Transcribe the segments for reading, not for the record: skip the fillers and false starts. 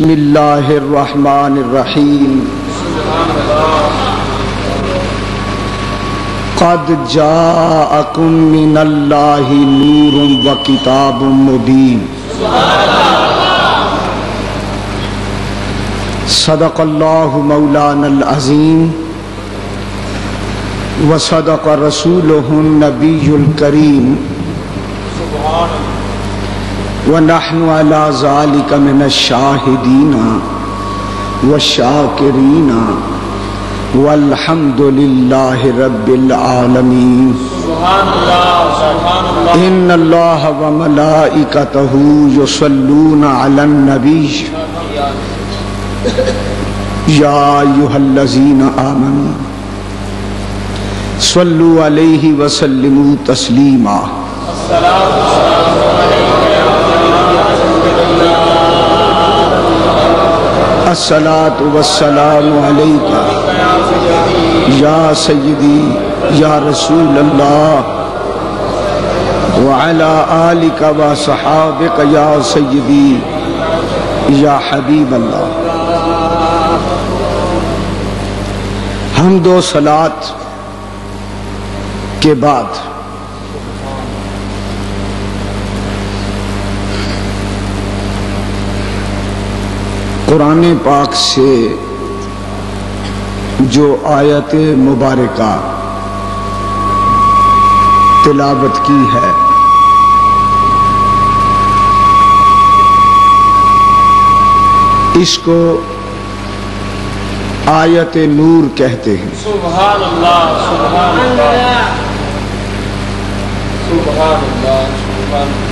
بسم اللہ الرحمن الرحیم قد جاءکم من اللہ نور و کتاب مبین صدق اللہ مولانا العظیم و صدق رسولہ النبی الکریم وَنَحْنُ عَلَى ذَلِكَ مِنَ الشَّاهِدِينَ وَالشَّاكِرِينَ وَالْحَمْدُ لِلَّهِ رَبِّ الْعَالَمِينَ إِنَّ اللَّهَ وَمَلَائِكَتَهُ يُصَلُّونَ عَلَى النَّبِيِّ يَا أَيُّهَا الَّذِينَ آمَنُوا صَلُّوا عَلَيْهِ وَسَلِّمُوا تَسْلِيمًا الصلاة والسلام علیکہ یا سیدی یا رسول اللہ وعلا آلک و صحابک یا سیدی یا حبیب اللہ. حمد و صلاۃ کے بعد قرآن پاک سے جو آیت مبارکہ تلاوت کی ہے اس کو آیت نور کہتے ہیں. سبحان اللہ سبحان اللہ سبحان اللہ سبحان اللہ.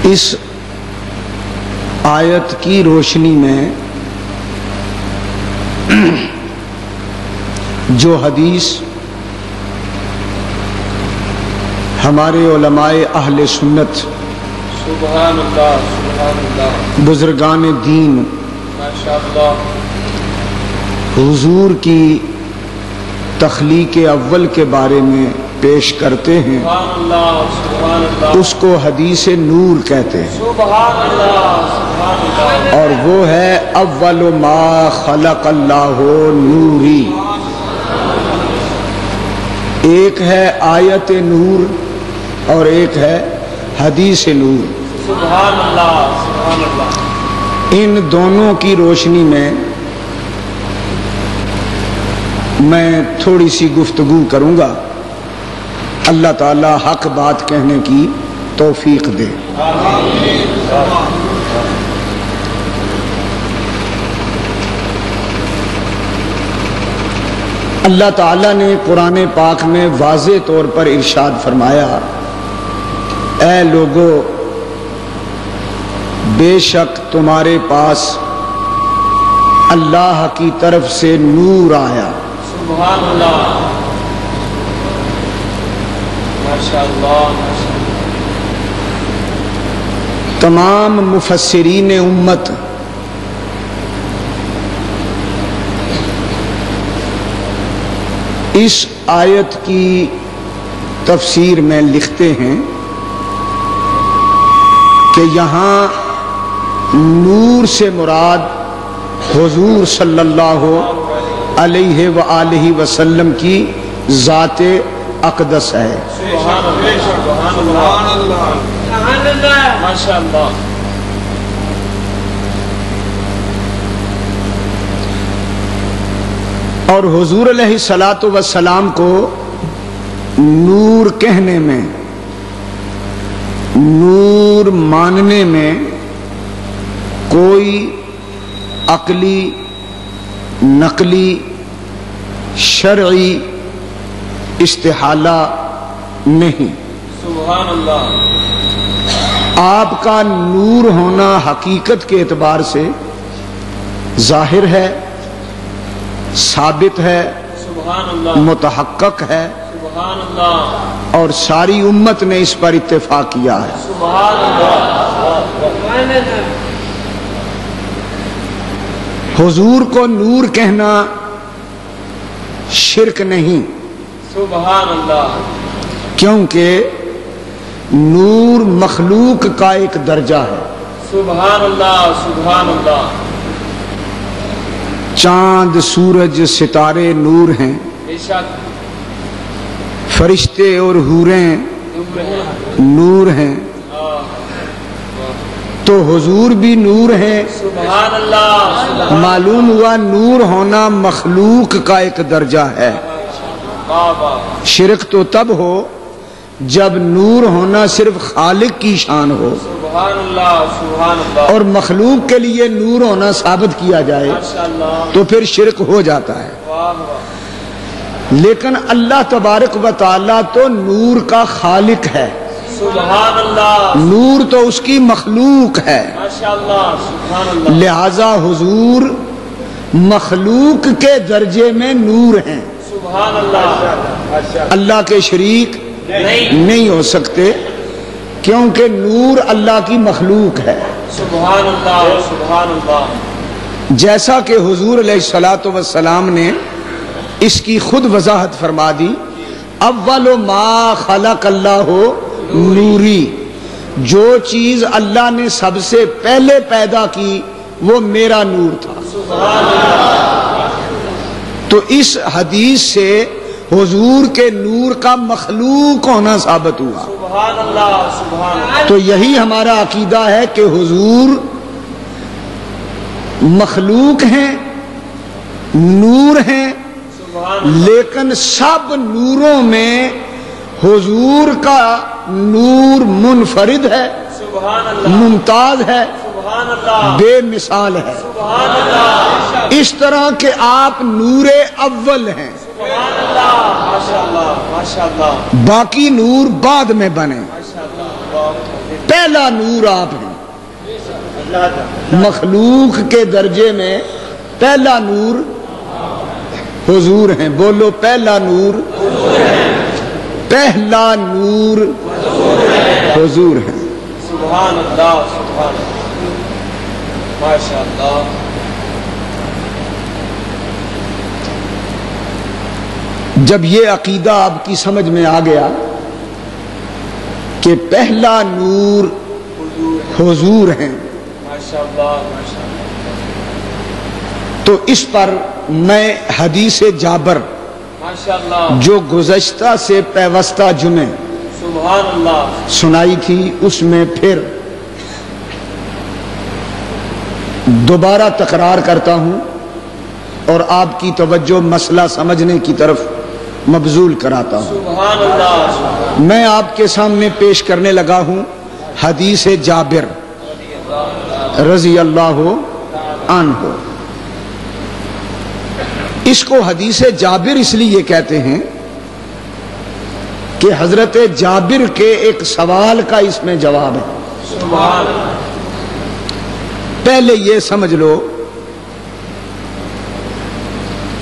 اس آیت کی روشنی میں جو حدیث ہمارے علماء اہل سنت سبحان اللہ سبحان اللہ بزرگان دین ماشاءاللہ حضور کی تخلیق اول کے بارے میں پیش کرتے ہیں سبحان اللہ سبحان اللہ اس کو حدیث نور کہتے ہیں. سبحان اللہ سبحان اللہ. اور وہ ہے اول ما خلق اللہ نوری. ایک ہے آیت نور اور ایک ہے حدیث نور. سبحان اللہ سبحان اللہ. ان دونوں کی روشنی میں میں تھوڑی سی گفتگو کروں گا. اللہ تعالی حق بات کہنے کی توفیق دے. اللہ تعالی نے قرآن پاک میں واضح طور پر ارشاد فرمایا اے لوگو بے شک تمہارے پاس اللہ کی طرف سے نور آیا. سبحان اللہ ماشاءاللہ. تمام مفسرین امت اس آیت کی تفسیر میں لکھتے ہیں کہ یہاں نور سے مراد حضور صلی اللہ علیہ وآلہ وسلم کی ذات اقدس ہے. سبحان اللہ ماشاءاللہ. اور حضور علیہ الصلاۃ والسلام کو نور کہنے میں نور ماننے میں کوئی عقلی نقلی شرعی استحالہ نہیں. سبحان اللہ. آپ کا نور ہونا حقیقت کے اعتبار سے ظاہر ہے ثابت ہے سبحان اللہ متحقق ہے سبحان اللہ اور ساری امت نے اس پر اتفاق کیا ہے. سبحان اللہ. حضور کو نور کہنا شرک نہیں. سبحان اللہ. کیونکہ نور مخلوق کا ایک درجہ ہے۔ سبحان اللہ سبحان اللہ۔ چاند سورج ستارے نور ہیں، بے شک فرشتے اور حوریں نور ہے۔ نور ہیں، تو حضور بھی نور ہیں۔ سبحان اللہ سبحان معلوم ہوا نور ہونا مخلوق کا ایک درجہ ہے۔ واہ واہ۔ شرک تو تب ہو جب نور ہونا صرف خالق کی شان ہو سبحان اللہ سبحان اللہ۔ اور مخلوق کے لیے نور ہونا ثابت کیا جائے ماشاء اللہ۔ تو پھر شرک ہو جاتا ہے۔ واہ واہ۔ لیکن اللہ تبارک و تعالیٰ تو نور کا خالق ہے، سبحان اللہ نور تو اس کی مخلوق ہے، ماشاء اللہ سبحان اللہ۔ لہذا حضور مخلوق کے درجے میں نور ہیں، سبحان اللہ۔ اللہ کے شریک نہیں ہو سکتے کیونکہ نور اللہ کی مخلوق ہے۔ سبحان اللہ سبحان اللہ۔ جیسا کہ حضور علیہ الصلوۃ والسلام نے اس کی خود وضاحت فرما دی، اول ما خلق اللہ نوری، جو چیز اللہ نے سب سے پہلے پیدا کی وہ میرا نور تھا۔ سبحان اللہ۔ تو اس حدیث سے حضور کے نور کا مخلوق ہونا ثابت ہوا۔ سبحان اللہ سبحان اللہ۔ تو یہی ہمارا عقیدہ ہے کہ حضور مخلوق ہیں، نور ہیں، سبحان اللہ۔ لیکن سب نوروں میں حضور کا نور منفرد ہے، سبحان اللہ ممتاز ہے، سبحان اللہ بے مثال ہے، سبحان اللہ اس طرح کہ آپ نور اول ہیں، سبحان اللہ ماشاء اللہ ماشاء اللہ باقی نور بعد میں بنے، ماشاء اللہ۔ پہلا نور آپ ہیں، مخلوق کے درجے میں پہلا نور حضور ہیں۔ بولو پہلا نور، پہلا نور حضور ہیں۔ سبحان اللہ سبحان اللہ ماشاء اللہ۔ جب یہ عقیدہ آپ کی سمجھ میں آ گیا کہ پہلا نور حضور ہیں، ماشاء اللہ ماشاء اللہ۔ تو اس پر میں حدیث جابر ماشاء اللہ جو گزشتہ سے پیوستہ جمعے سبحان اللہ سنائی تھی اس میں پھر دوبارہ تکرار کرتا ہوں اور آپ کی توجہ مسئلہ سمجھنے کی طرف مبذول کراتا ہوں۔ سبحان اللہ میں آپ کے سامنے پیش کرنے لگا ہوں حدیث جابر رضی اللہ عنہ۔ اس کو حدیث جابر اس لیے کہتے ہیں کہ حضرت جابر کے ایک سوال کا اس میں جواب ہے۔ سبحان اللہ۔ پہلے یہ سمجھ لو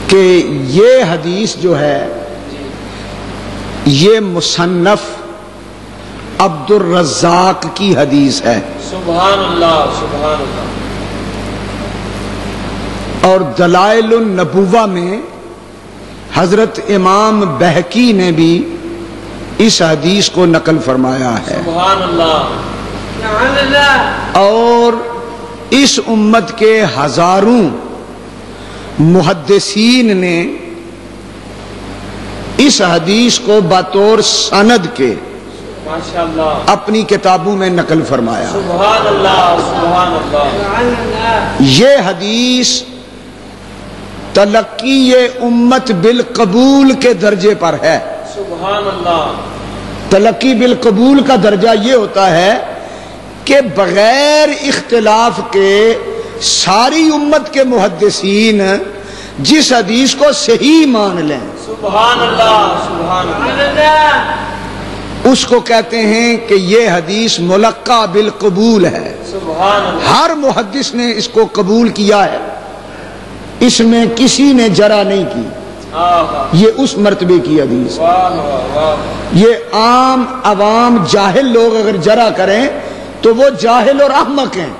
کہ یہ حدیث جو ہے یہ مصنف عبد الرزاق کی حدیث ہے، سبحان اللہ سبحان اللہ۔ اور دلائل النبوہ میں حضرت امام بہقی نے بھی اس حدیث کو نقل فرمایا ہے، سبحان اللہ۔ اور اس امت کے ہزاروں محدثین نے اس حدیث کو بطور سند کے ماشاء اللہ اپنی کتابوں میں نقل فرمایا۔ سبحان اللہ سبحان اللہ۔ یہ حدیث تلقی امت بالقبول کے درجے پر ہے۔ سبحان اللہ۔ تلقی بالقبول کا درجہ یہ ہوتا ہے کہ بغیر اختلاف کے ساری امت کے محدثین جس حدیث کو صحیح مان لیں سبحان اللہ سبحان اللہ۔ اس کو کہتے ہیں کہ یہ حدیث ملقا بالقبول ہے۔ سبحان اللہ۔ ہر محدث نے اس کو قبول کیا ہے، اس میں کسی نے جرا نہیں کی۔ یہ اس مرتبے کی حدیث۔ واہ واہ واہ۔ یہ عام عوام جاہل لوگ اگر جرا کریں تو وہ جاہل اور احمق ہیں،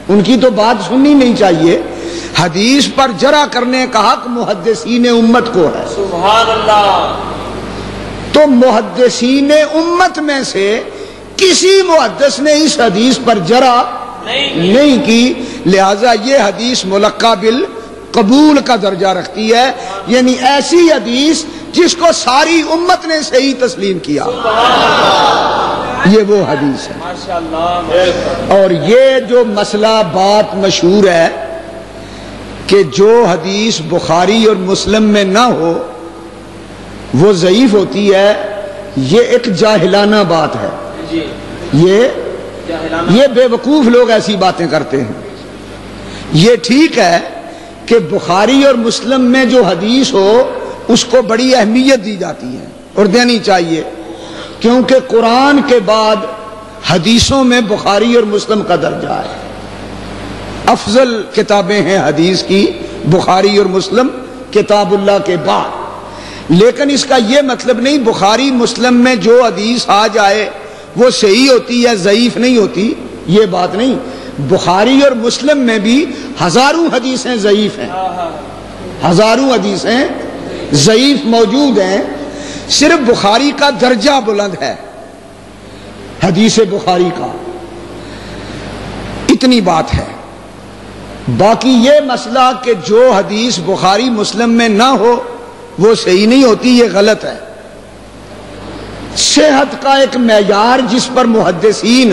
ان کی تو بات سننی نہیں چاہیے۔ حدیث پر جرا کرنے کا حق محدثین امت کو ہے۔ سبحان اللہ۔ تو محدثین امت میں سے کسی محدث نے اس حدیث پر جرا نہیں کی، لہذا یہ حدیث ملقا بالقبول کا درجہ رکھتی ہے، یعنی ایسی حدیث جس کو ساری امت نے صحیح تسلیم کیا، یہ وہ حدیث ہے۔ اور یہ جو مسئلہ بات مشہور ہے کہ جو حدیث بخاری اور مسلم میں نہ ہو وہ ضعیف ہوتی ہے، یہ ایک جاہلانہ بات ہے، یہ بے وقوف لوگ ایسی باتیں کرتے ہیں۔ یہ ٹھیک ہے کہ بخاری اور مسلم میں جو حدیث ہو اس کو بڑی اہمیت دی جاتی ہے اور دینی چاہیے، کیونکہ قرآن کے بعد حدیثوں میں بخاری اور مسلم کا درجہ ہے، افضل کتابیں ہیں حدیث کی بخاری اور مسلم کتاب اللہ کے بعد۔ لیکن اس کا یہ مطلب نہیں بخاری مسلم میں جو حدیث آ جائے وہ صحیح ہوتی ہے، ضعیف نہیں ہوتی، یہ بات نہیں۔ بخاری اور مسلم میں بھی ہزاروں حدیثیں ضعیف ہیں، ہزاروں حدیثیں ضعیف موجود ہیں، صرف بخاری کا درجہ بلند ہے، حدیث بخاری کا، اتنی بات ہے۔ باقی یہ مسئلہ کہ جو حدیث بخاری مسلم میں نہ ہو وہ صحیح نہیں ہوتی، یہ غلط ہے۔ صحت کا ایک معیار جس پر محدثین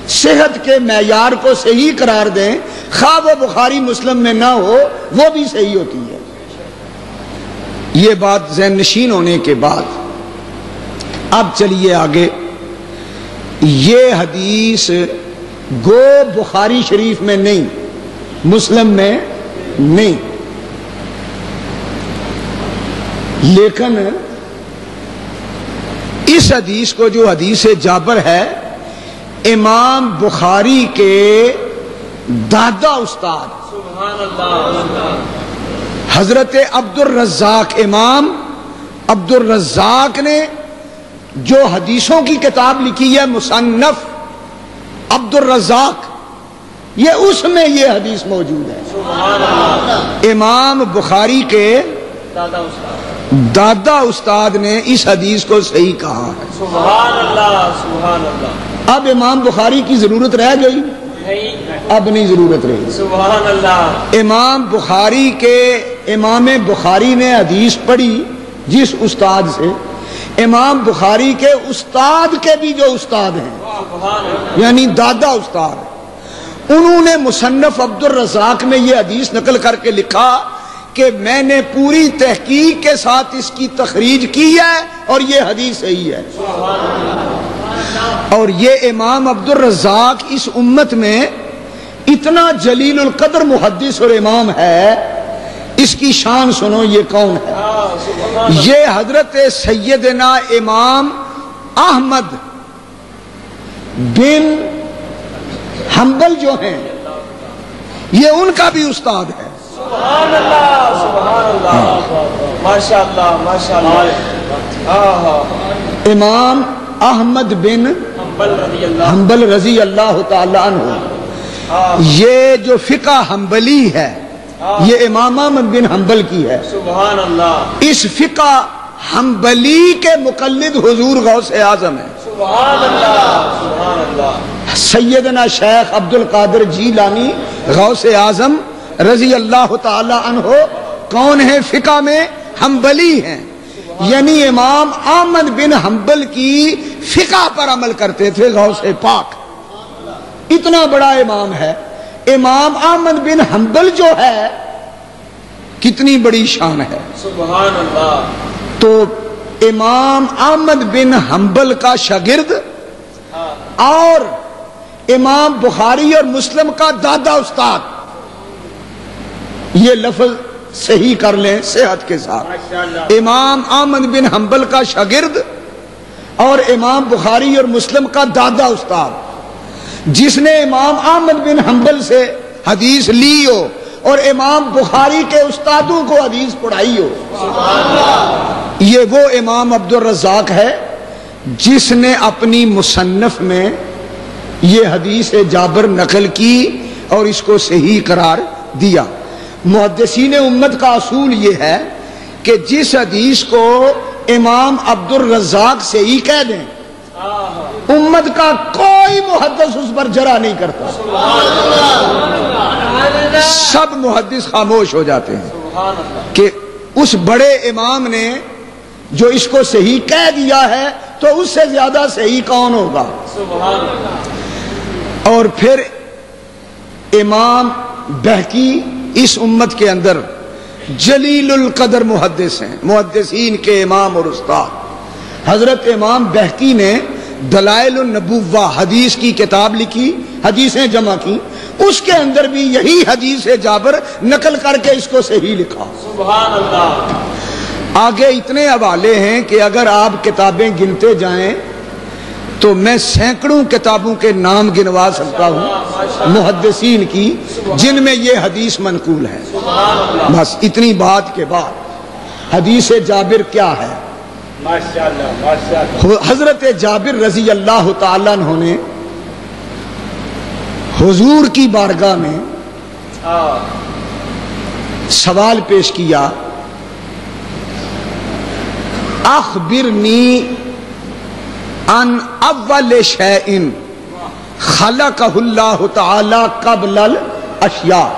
صحت کے معیار کو صحیح قرار دیں، خواہ وہ بخاری مسلم میں نہ ہو وہ بھی صحیح ہوتی ہے۔ یہ بات ذہن نشین ہونے کے بعد اب چلیے آگے۔ یہ حدیث گو بخاری شریف میں نہیں، مسلم میں نہیں، لیکن اس حدیث کو جو حدیث جابر ہے، امام بخاری کے دادا استاد حضرت عبد الرزاق، امام عبد الرزاق نے جو حدیثوں کی کتاب لکھی ہے مصنف عبد الرزاق، یہ اس میں یہ حدیث موجود ہے۔ امام بخاری کے دادا استاد نے اس حدیث کو صحیح کہا ہے۔ سبحان اللہ، سبحان اللہ۔ اب امام بخاری کی ضرورت رہ گئی؟ اب نہیں ضرورت رہی۔ سبحان اللہ۔ امام بخاری کے امام بخاری نے حدیث پڑھی جس استاد سے، امام بخاری کے استاد کے بھی جو استاد ہیں یعنی دادا استاد، انہوں نے مصنف عبد الرزاق میں یہ حدیث نقل کر کے لکھا کہ میں نے پوری تحقیق کے ساتھ اس کی تخریج کی ہے اور یہ حدیث صحیح ہے۔ اور یہ امام عبد الرزاق اس امت میں اتنا جلیل القدر محدث اور امام ہے، اس کی شان سنو یہ کون ہے؟ یہ حضرت سیدنا امام احمد بن حنبل جو ہیں، یہ ان کا بھی استاد ہے۔ سبحان اللہ، سبحان اللہ، ماشاء اللہ، ماشاء اللہ۔ امام احمد بن حنبل رضی اللہ تعالی عنہ، یہ جو فقہ حنبلی ہے یہ امام احمد بن حنبل کی ہے۔ سبحان اللہ۔ اس فقہ حنبلی کے مقلد حضور غوث اعظم ہے۔ سبحان اللہ، سبحان اللہ۔ سیدنا شیخ عبد القادر جیلانی غوث اعظم رضی اللہ تعالی عنہ کون ہے؟ فقہ میں حنبلی ہیں، یعنی امام احمد بن حنبل کی فقہ پر عمل کرتے تھے غوث پاک، اتنا بڑا امام ہے۔ امام احمد بن حنبل جو ہے کتنی بڑی شان ہے۔ سبحان اللہ۔ تو امام احمد بن حنبل کا شاگرد اور امام بخاری اور مسلم کا دادا استاد، یہ لفظ صحیح کر لیں صحت کے ساتھ، امام احمد بن حنبل کا شاگرد اور امام بخاری اور مسلم کا دادا استاد، جس نے امام احمد بن حنبل سے حدیث لی ہو اور امام بخاری کے استادوں کو حدیث پڑھائی ہو، یہ وہ امام عبد الرزاق ہے جس نے اپنی مصنف میں یہ حدیث جابر نقل کی اور اس کو صحیح قرار دیا۔ محدثین امت کا اصول یہ ہے کہ جس حدیث کو امام عبد الرزاق صحیح کہہ دیں امت کا کوئی محدث اس پر جرح نہیں کرتا، سب محدث خاموش ہو جاتے ہیں کہ اس بڑے امام نے جو اس کو صحیح کہہ دیا ہے تو اس سے زیادہ صحیح کون ہوگا؟ اور پھر امام بہقی اس امت کے اندر جلیل القدر محدث ہیں، محدثین کے امام اور استاد۔ حضرت امام بہقی نے دلائل النبوہ حدیث کی کتاب لکھی، حدیثیں جمع کی، اس کے اندر بھی یہی حدیث جابر نقل کر کے اس کو صحیح لکھا۔ سبحان اللہ۔ آگے اتنے حوالے ہیں کہ اگر آپ کتابیں گنتے جائیں تو میں سینکڑوں کتابوں کے نام گنوا سکتا ہوں محدثین کی جن میں یہ حدیث منقول ہے۔ بس اتنی بات کے بعد حدیث جابر کیا ہے؟ حضرت جابر رضی اللہ تعالیٰ عنہ نے حضور کی بارگاہ میں سوال پیش کیا، اخبرنی ان اول شیء خلقہ اللہ تعالی قبل الاشیاء۔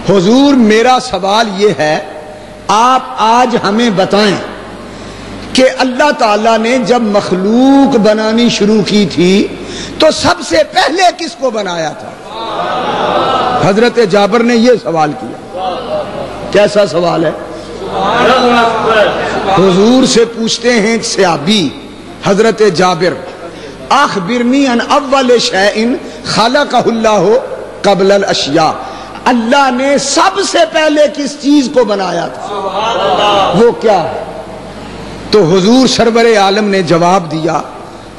حضور میرا سوال یہ ہے، آپ آج ہمیں بتائیں کہ اللہ تعالیٰ نے جب مخلوق بنانی شروع کی تھی تو سب سے پہلے کس کو بنایا تھا؟ حضرت جابر نے یہ سوال کیا۔ کیسا سوال ہے؟ حضور سے پوچھتے ہیں صحابی حضرت جابر، اخبرنی ان اول شیء خلقہ اللہ قبل الاشیاء، اللہ نے سب سے پہلے کس چیز کو بنایا تھا، وہ کیا ہے؟ تو حضور سرور عالم نے جواب دیا،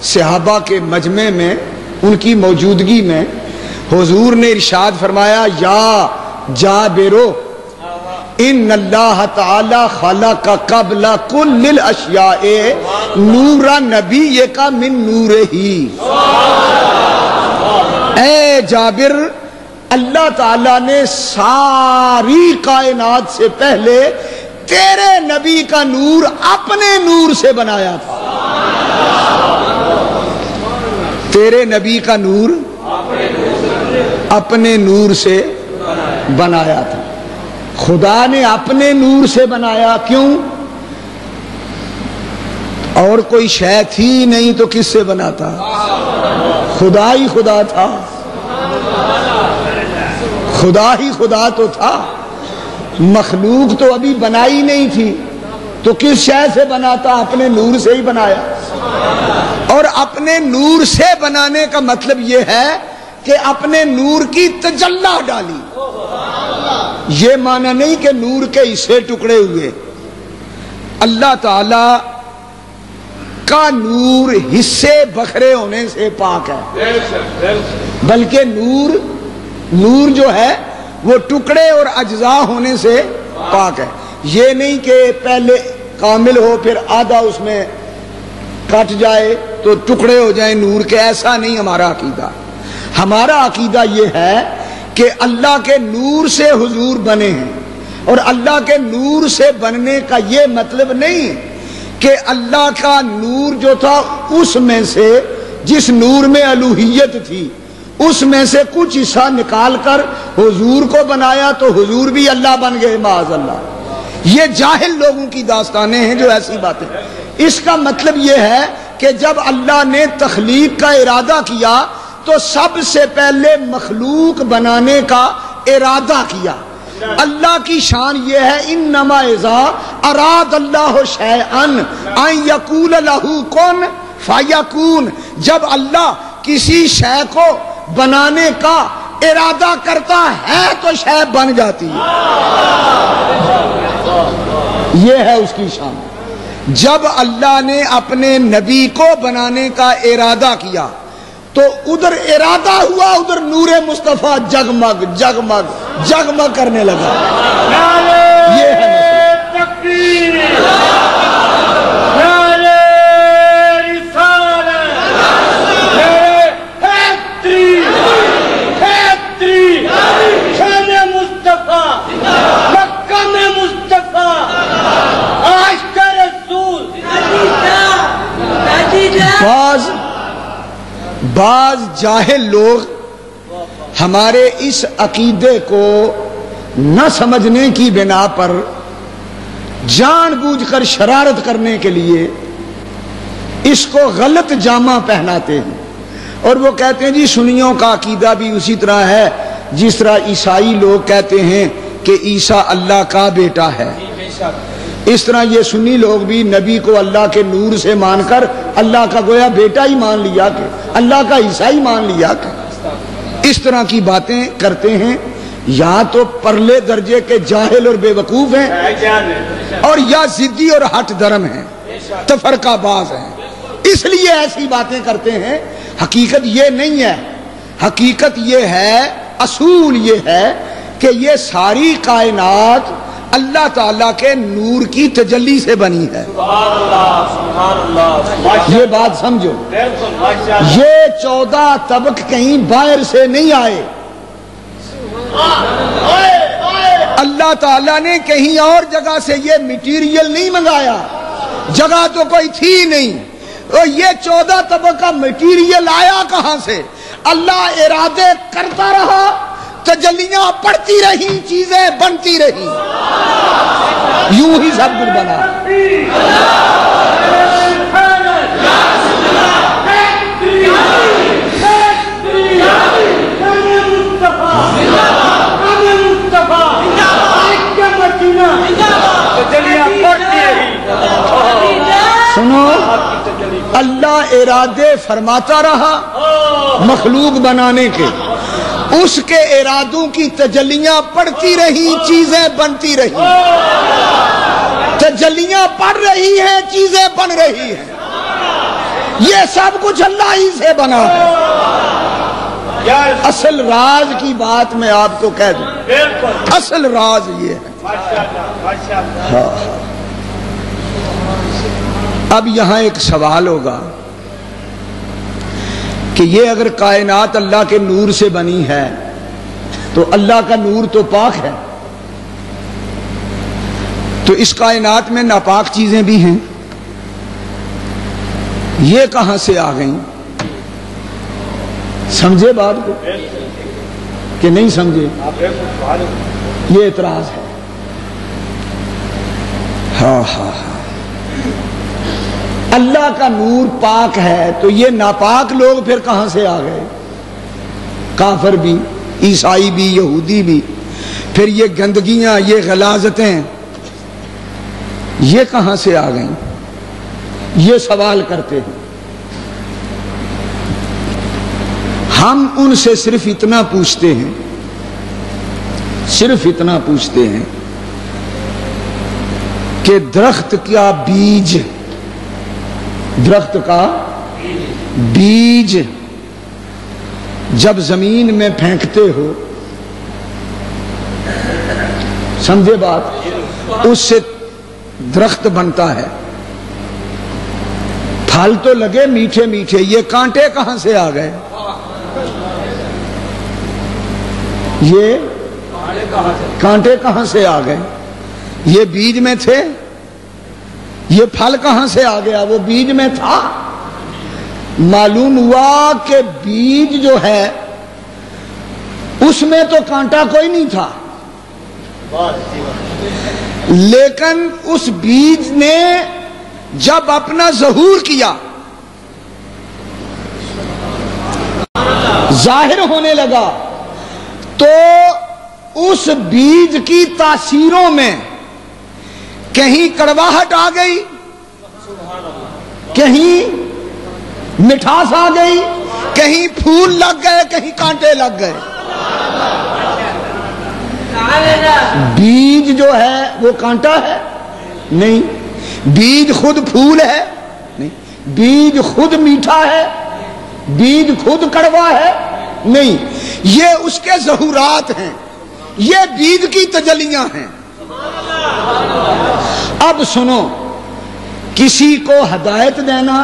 صحابہ کے مجمع میں ان کی موجودگی میں حضور نے ارشاد فرمایا، یا جابرو ان اللہ تعالی خلق قبل کل الاشیاء نور نبی کا من نور ہی۔ اے جابر، اللہ تعالیٰ نے ساری کائنات سے پہلے تیرے نبی کا نور اپنے نور سے بنایا تھا۔ تیرے نبی کا نور اپنے نور سے بنایا تھا۔ خدا نے اپنے نور سے بنایا، کیوں؟ اور کوئی شے تھی نہیں تو کس سے بناتا؟ خدا ہی خدا تھا، خدا ہی خدا تو تھا، مخلوق تو ابھی بنائی نہیں تھی تو کس شے سے بناتا؟ اپنے نور سے ہی بنایا۔ اور اپنے نور سے بنانے کا مطلب یہ ہے کہ اپنے نور کی تجلی ڈالی۔ یہ معنی نہیں کہ نور کے حصے ٹکڑے ہوئے، اللہ تعالی کا نور حصے بکھرے ہونے سے پاک ہے، بلکہ نور جو ہے وہ ٹکڑے اور اجزاء ہونے سے پاک ہے۔ یہ نہیں کہ پہلے کامل ہو پھر آدھا اس میں کٹ جائے تو ٹکڑے ہو جائیں نور کے، ایسا نہیں ہمارا عقیدہ۔ ہمارا عقیدہ یہ ہے کہ اللہ کے نور سے حضور بنے ہیں، اور اللہ کے نور سے بننے کا یہ مطلب نہیں کہ اللہ کا نور جو تھا اس میں سے، جس نور میں الوہیت تھی، اس میں سے کچھ حصہ نکال کر حضور کو بنایا تو حضور بھی اللہ بن گئے، معاذ اللہ۔ یہ جاہل لوگوں کی داستانیں ہیں جو ایسی باتیں۔ اس کا مطلب یہ ہے کہ جب اللہ نے تخلیق کا ارادہ کیا تو سب سے پہلے مخلوق بنانے کا ارادہ کیا۔ اللہ کی شان یہ ہے، انما اذا اراد اللہ شیئا ان یقول لہ کن فیکون، جب اللہ کسی شے کو بنانے کا ارادہ کرتا ہے تو شے بن جاتی ہے، یہ ہے اس کی شان۔ جب اللہ نے اپنے نبی کو بنانے کا ارادہ کیا تو ادھر ارادہ ہوا، ادھر نور مصطفیٰ جگمگ جگمگ جگمگ کرنے لگا۔ یہ ہے تکبیر، نعرہ رسالت، حیدری، شان مصطفیٰ، مکہ میں مصطفیٰ، عاشق رسول۔ بعض جاہل لوگ ہمارے اس عقیدے کو نہ سمجھنے کی بنا پر جان بوجھ کر شرارت کرنے کے لیے اس کو غلط جامہ پہناتے ہیں، اور وہ کہتے ہیں جی سنیوں کا عقیدہ بھی اسی طرح ہے جس طرح عیسائی لوگ کہتے ہیں کہ عیسیٰ اللہ کا بیٹا ہے، اس طرح یہ سنی لوگ بھی نبی کو اللہ کے نور سے مان کر اللہ کا گویا بیٹا ہی مان لیا کہ اللہ کا عیسائی مان لیا کہ اس طرح کی باتیں کرتے ہیں، یا تو پرلے درجے کے جاہل اور بے وقوف ہیں، اور یا ضدی اور ہٹ درم ہیں، تفرقہ باز ہیں، اس لیے ایسی باتیں کرتے ہیں۔ حقیقت یہ نہیں ہے، حقیقت یہ ہے، اصول یہ ہے کہ یہ ساری کائنات اللہ تعالیٰ کے نور کی تجلی سے بنی ہے۔ یہ بات سمجھو، یہ 14 طبق کہیں باہر سے نہیں آئے، اللہ تعالیٰ نے کہیں اور جگہ سے یہ میٹیریل نہیں منگایا، جگہ تو کوئی تھی نہیں، اور یہ 14 طبق کا میٹیریل آیا کہاں سے؟ اللہ ارادے کرتا رہا، تجلیاں پڑتی رہی، چیزیں بنتی رہی، یوں ہی سب کچھ بنا۔ سنو، اللہ ارادے فرماتا رہا مخلوق بنانے کے، اس کے ارادوں کی تجلیاں پڑتی رہی، چیزیں بنتی رہی، تجلیاں پڑ رہی ہیں، چیزیں بن رہی ہیں، یہ سب کچھ اللہ ہی سے بنا ہے۔ اصل راز کی بات میں آپ کو کہہ دوں، اصل راز یہ ہے۔ اب یہاں ایک سوال ہوگا کہ یہ اگر کائنات اللہ کے نور سے بنی ہے تو اللہ کا نور تو پاک ہے، تو اس کائنات میں ناپاک چیزیں بھی ہیں، یہ کہاں سے آ گئیں؟ سمجھے بات کو کہ نہیں سمجھے؟ یہ اعتراض ہے۔ ہاں ہاں ہاں، اللہ کا نور پاک ہے تو یہ ناپاک لوگ پھر کہاں سے آ گئے؟ کافر بھی، عیسائی بھی، یہودی بھی، پھر یہ گندگیاں، یہ غلاظتیں، یہ کہاں سے آ گئیں؟ یہ سوال کرتے ہیں۔ ہم ان سے صرف اتنا پوچھتے ہیں، صرف اتنا پوچھتے ہیں کہ درخت کا بیج، درخت کا بیج جب زمین میں پھینکتے ہو، سمجھے بات، اس سے درخت بنتا ہے، پھل تو لگے میٹھے میٹھے، یہ کانٹے کہاں سے آ گئے؟ یہ کانٹے کہاں سے آ گئے؟ یہ بیج میں تھے، یہ پھل کہاں سے آ گیا؟ وہ بیج میں تھا۔ معلوم ہوا کہ بیج جو ہے اس میں تو کانٹا کوئی نہیں تھا، لیکن اس بیج نے جب اپنا ظہور کیا، ظاہر ہونے لگا، تو اس بیج کی تاثیروں میں کہیں کڑواہٹ آ گئی، کہیں مٹھاس آ گئی، کہیں پھول لگ گئے، کہیں کانٹے لگ گئے۔ بیج جو ہے وہ کانٹا ہے؟ نہیں۔ بیج خود پھول ہے؟ نہیں۔ بیج خود میٹھا ہے؟ بیج خود کڑوا ہے؟ نہیں۔ یہ اس کے ظہورات ہیں، یہ بیج کی تجلیاں ہیں۔ اب سنو، کسی کو ہدایت دینا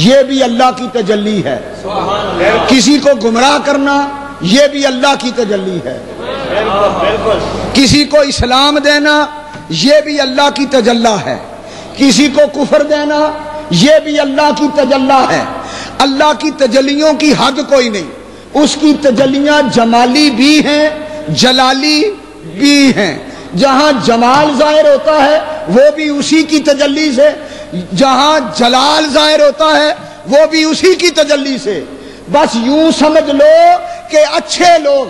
یہ بھی اللہ کی تجلی ہے، کسی کو گمراہ کرنا یہ بھی اللہ کی تجلی ہے، کسی کو اسلام دینا یہ بھی اللہ کی تجلی ہے، کسی کو کفر دینا یہ بھی اللہ کی تجلی ہے۔ اللہ کی تجلیوں کی حد کوئی نہیں. اس کی تجلیاں جمالی بھی ہیں جلالی بھی ہیں. جہاں جمال ظاہر ہوتا ہے وہ بھی اسی کی تجلی سے, جہاں جلال ظاہر ہوتا ہے وہ بھی اسی کی تجلی سے. بس یوں سمجھ لو کہ اچھے لوگ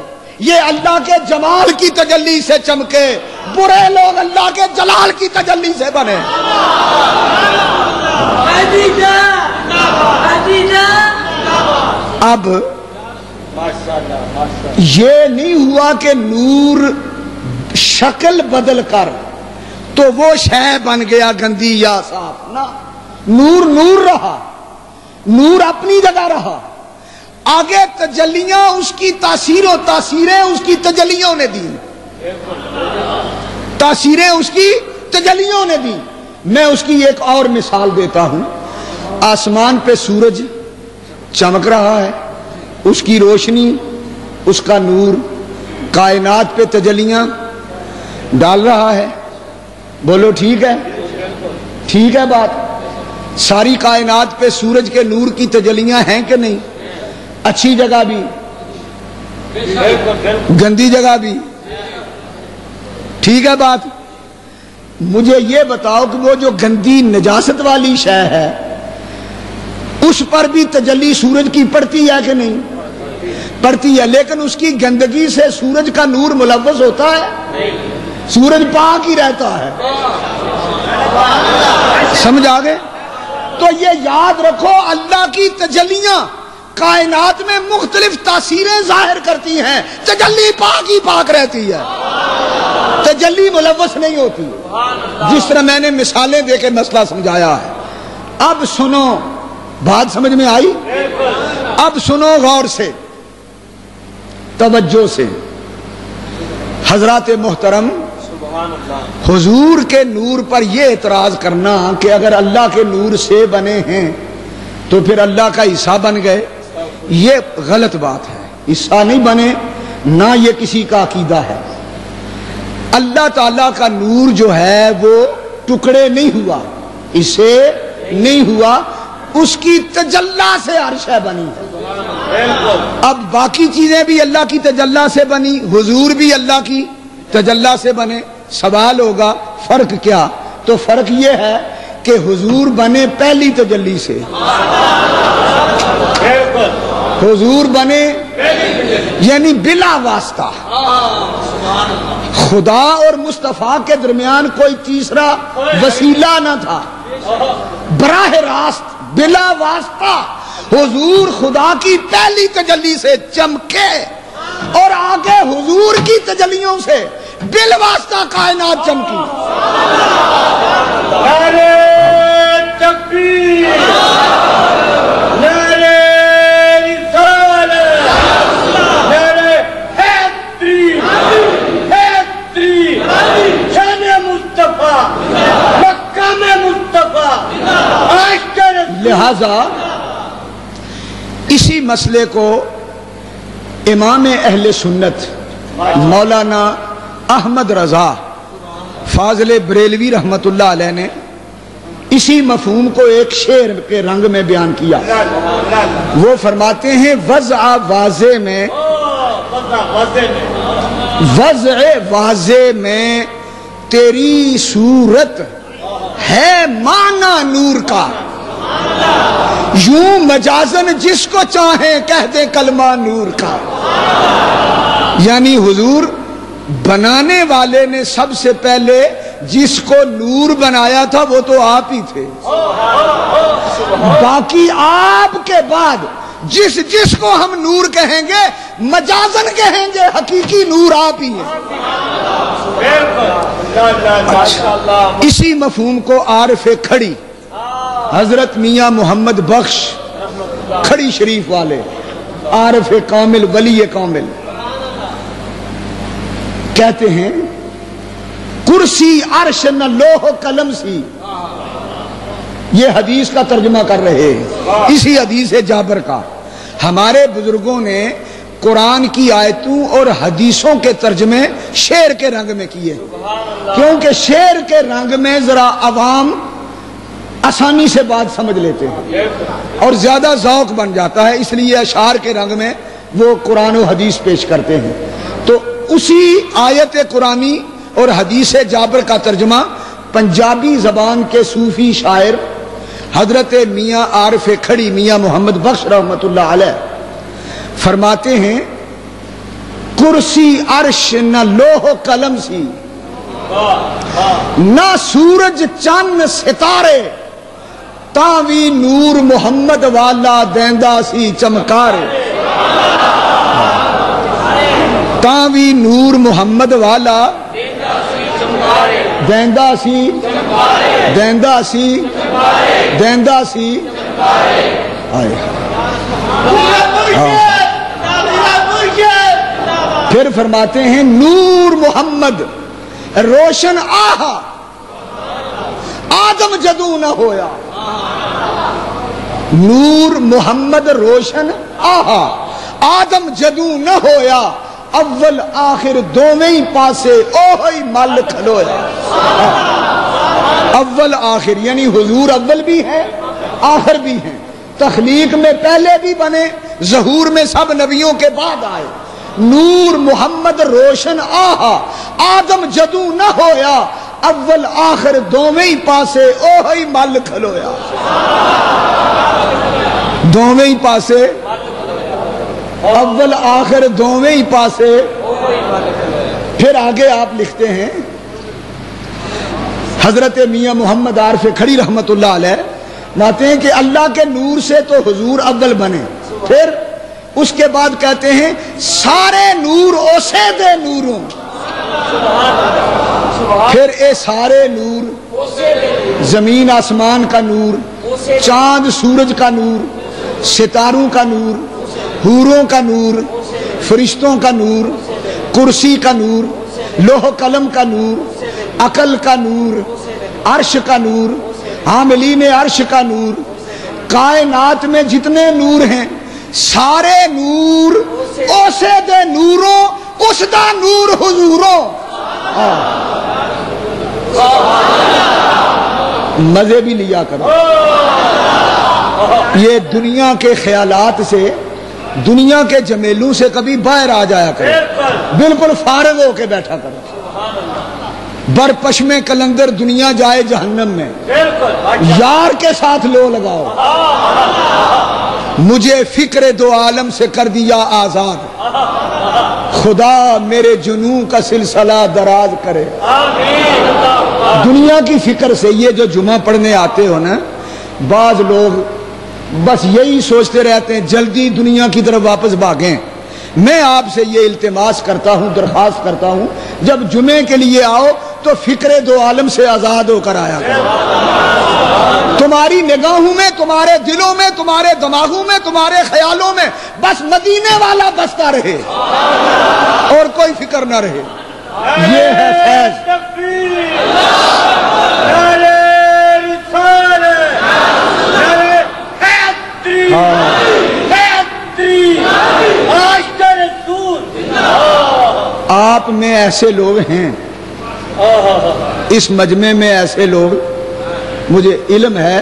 یہ اللہ کے جمال کی تجلی سے چمکے, برے لوگ اللہ کے جلال کی تجلی سے بنے. اب یہ نہیں ہوا کہ نور شکل بدل کر تو وہ شے بن گیا گندی یا صاف, نہ, نور نور رہا, نور اپنی جگہ رہا. آگے تجلیاں اس کی تاثیریں اس کی تجلیوں نے دی, تاثیریں اس کی تجلیوں نے دی. میں اس کی ایک اور مثال دیتا ہوں. آسمان پہ سورج چمک رہا ہے, اس کی روشنی, اس کا نور کائنات پہ تجلیاں ڈال رہا ہے. بولو ٹھیک ہے؟ ٹھیک ہے بات. ساری کائنات پہ سورج کے نور کی تجلیاں ہیں کہ نہیں؟ اچھی جگہ بھی, گندی جگہ بھی. ٹھیک ہے بات. مجھے یہ بتاؤ کہ وہ جو گندی نجاست والی شے ہے اس پر بھی تجلی سورج کی پڑتی ہے کہ نہیں؟ پڑتی ہے, لیکن اس کی گندگی سے سورج کا نور ملوث ہوتا ہے؟ سورج پاک ہی رہتا ہے. سمجھ آ گئے؟ تو یہ یاد رکھو اللہ کی تجلیاں کائنات میں مختلف تاثیریں ظاہر کرتی ہیں, تجلی پاک ہی پاک رہتی ہے, تجلی ملوث نہیں ہوتی. جس طرح میں نے مثالیں دے کے مسئلہ سمجھایا ہے. اب سنو, بات سمجھ میں آئی؟ اب سنو غور سے, توجہ سے. حضرات محترم, حضور کے نور پر یہ اعتراض کرنا کہ اگر اللہ کے نور سے بنے ہیں تو پھر اللہ کا حصہ بن گئے, یہ غلط بات ہے. حصہ نہیں بنے, نہ یہ کسی کا عقیدہ ہے. اللہ تعالیٰ کا نور جو ہے وہ ٹکڑے نہیں ہوا, اسے نہیں ہوا, اس کی تجلی سے عرش بنی ہے. اب باقی چیزیں بھی اللہ کی تجلی سے بنی, حضور بھی اللہ کی تجلی سے بنے. سوال ہوگا فرق کیا؟ تو فرق یہ ہے کہ حضور بنے پہلی تجلی سے, حضور بنے یعنی بلا واسطہ. خدا اور مصطفیٰ کے درمیان کوئی تیسرا وسیلہ نہ تھا, براہ راست بلا واسطہ حضور خدا کی پہلی تجلی سے چمکے اور آگے حضور کی تجلیوں سے بالواسطہ کائنات چمکی. نعرے تکبیر, نعرے رسالت, نعرے حیدری, حیدری, شان مصطفیٰ, مقام مصطفیٰ. لہذا اسی مسئلے کو امام اہل سنت مولانا احمد رضا فاضل بریلوی رحمت اللہ علیہ نے اسی مفہوم کو ایک شعر کے رنگ میں بیان کیا. وہ فرماتے ہیں وضع واضح میں, وضع واضح میں تیری صورت ہے معنی نور کا, یوں مجازن جس کو چاہیں کہہ دے کلمہ نور کا. یعنی حضور بنانے والے نے سب سے پہلے جس کو نور بنایا تھا وہ تو آپ ہی تھے, باقی آپ کے بعد جس جس کو ہم نور کہیں گے مجازن کہیں گے, حقیقی نور آپ ہی ہیں. اسی مفہوم کو عارف کھڑی حضرت میاں محمد بخش کھڑی شریف والے, عارف کامل, ولی کامل, کہتے ہیں کرسی عرش نہ لوح قلم سی. یہ حدیث کا ترجمہ کر رہے ہیں, اسی حدیث جابر کا. ہمارے بزرگوں نے قرآن کی آیتوں اور حدیثوں کے ترجمے شعر کے رنگ میں کیے, کیونکہ شعر کے رنگ میں ذرا عوام آسانی سے بات سمجھ لیتے ہیں اور زیادہ ذوق بن جاتا ہے، اس لیے اشعار کے رنگ میں وہ قرآن و حدیث پیش کرتے ہیں۔ تو اسی آیت قرآنی اور حدیث جابر کا ترجمہ پنجابی زبان کے صوفی شاعر حضرت میاں عارف کھڑی میاں محمد بخش رحمت اللہ علیہ فرماتے ہیں، کرسی عرش نہ لوح قلم سی، نہ سورج چند ستارے، تاوی نور محمد والا دیندا سی چمکارے، تاوی نور محمد والا دیندا سی دیندا سی دیندا سی آئے۔ پھر فرماتے ہیں نور محمد روشن آہا آدم جدو نہ ہویا، نور محمد روشن آہا آدم جدو نہ ہویا، اول آخر دوویں پاسے اوہی مل کھلویا۔ اول آخر یعنی حضور اول بھی ہے آخر بھی ہیں، تخلیق میں پہلے بھی بنے، ظہور میں سب نبیوں کے بعد آئے۔ نور محمد روشن آہا آدم جدو نہ ہویا، اول آخر دوویں پاسے اوہی مل کھلویا۔ دوویں پاسے اول آخر دوویں پاسے۔ پھر آگے آپ لکھتے ہیں حضرت میاں محمد عارف کھڑی رحمت اللہ علیہ ماتے ہیں کہ اللہ کے نور سے تو حضور اول بنے، پھر اس کے بعد کہتے ہیں سارے نور اوسے دے نوروں، پھر اے سارے نور زمین آسمان کا نور، چاند سورج کا نور، ستاروں کا نور، حوروں کا نور، فرشتوں کا نور، کرسی کا نور، لوح قلم کا نور، عقل کا نور، عرش کا نور، حاملین عرش کا نور، کائنات میں جتنے نور ہیں سارے نور اوسے دے نوروں، اس دا نور حضوروں۔ مزے بھی لیا کرو، یہ دنیا کے خیالات سے، دنیا کے جمیلوں سے کبھی باہر آ جایا کرو، بالکل فارغ ہو کے بیٹھا کرو۔ برپشم کلندر دنیا جائے جہنم میں، یار کے ساتھ لو لگاؤ، مجھے فکر دو عالم سے کر دیا آزاد، خدا میرے جنوں کا سلسلہ دراز کرے۔ دنیا کی فکر سے یہ جو جمعہ پڑھنے آتے ہو نا، بعض لوگ بس یہی سوچتے رہتے ہیں جلدی دنیا کی طرف واپس بھاگیں۔ میں آپ سے یہ التماس کرتا ہوں، درخواست کرتا ہوں، جب جمعے کے لیے آؤ تو فکر دو عالم سے آزاد ہو کر آیا کرو۔ تمہاری نگاہوں میں، تمہارے دلوں میں، تمہارے دماغوں میں، تمہارے خیالوں میں بس مدینے والا بستا رہے اور کوئی فکر نہ رہے۔ یہ ہے فیض۔ آپ میں ایسے لوگ ہیں، اس مجمع میں ایسے لوگ، مجھے علم ہے،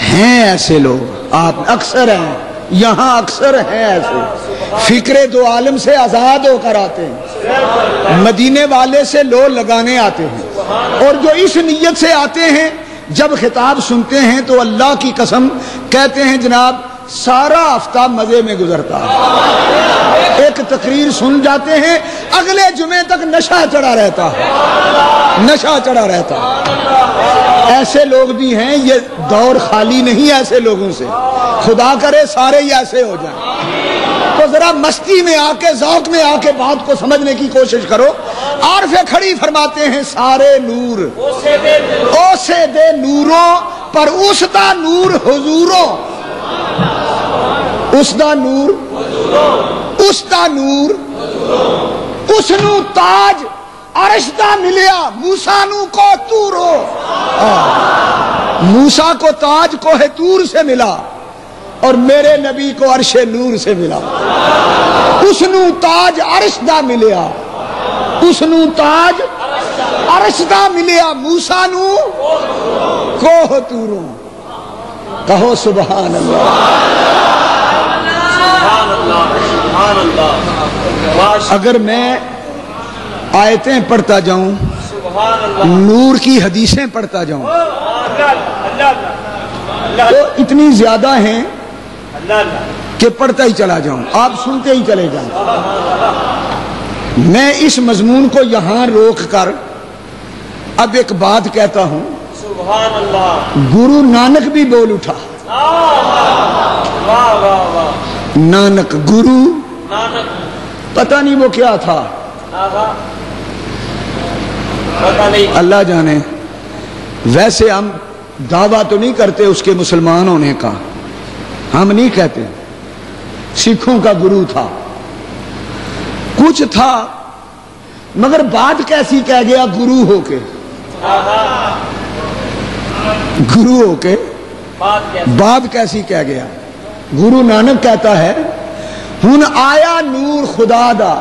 ہیں ایسے لوگ، آپ اکثر ہیں یہاں، اکثر ہیں ایسے، فکر دو عالم سے آزاد ہو کر آتے ہیں، مدینے والے سے لو لگانے آتے ہیں، اور جو اس نیت سے آتے ہیں جب خطاب سنتے ہیں تو اللہ کی قسم کہتے ہیں جناب سارا ہفتہ مزے میں گزرتا ہے، ایک تقریر سن جاتے ہیں اگلے جمعے تک نشہ چڑھا رہتا ہے، نشہ چڑھا رہتا ہے۔ ایسے لوگ بھی ہیں، یہ دور خالی نہیں ایسے لوگوں سے، خدا کرے سارے ہی ایسے ہو جائیں۔ تو ذرا مستی میں آ کے، ذوق میں آ کے بات کو سمجھنے کی کوشش کرو۔ عارف کھڑی فرماتے ہیں سارے نور اوسے دے نوروں، پر اس دا نور حضوروں، اس دا نور، اس دا نور، اس نو تاج عرش دا ملیا، موسیٰ نو کو تورو، موسیٰ کو تاج کوہ تور سے ملا اور میرے نبی کو عرش نور سے ملا۔ اس نو تاج عرش دا ملیا، اس نو تاج عرش دا ملیا موسیٰ نو کوہ توروں. کہو سبحان اللہ. سبحان اللہ سبحان اللہ. اگر میں آیتیں پڑھتا جاؤں, سبحان اللہ. نور کی حدیثیں پڑھتا جاؤں, اللہ تو اتنی زیادہ ہیں اللہ کہ پڑھتا ہی چلا جاؤں, آپ سنتے ہی چلے جائیں. میں اس مضمون کو یہاں روک کر اب ایک بات کہتا ہوں. سبحان اللہ. گرو نانک بھی بول اٹھا. واہ واہ واہ. نانک گرو, نانک پتہ نہیں وہ کیا تھا, پتہ نہیں. اللہ جانے. ویسے ہم دعویٰ تو نہیں کرتے اس کے مسلمان ہونے کا, ہم نہیں کہتے. سکھوں کا گرو تھا, کچھ تھا, مگر بات کیسی کہہ گیا گرو ہو کے. گرو ہو کے بات کیسی کہہ گیا. گرو نانک کہتا ہے ہن آیا نور خدا دا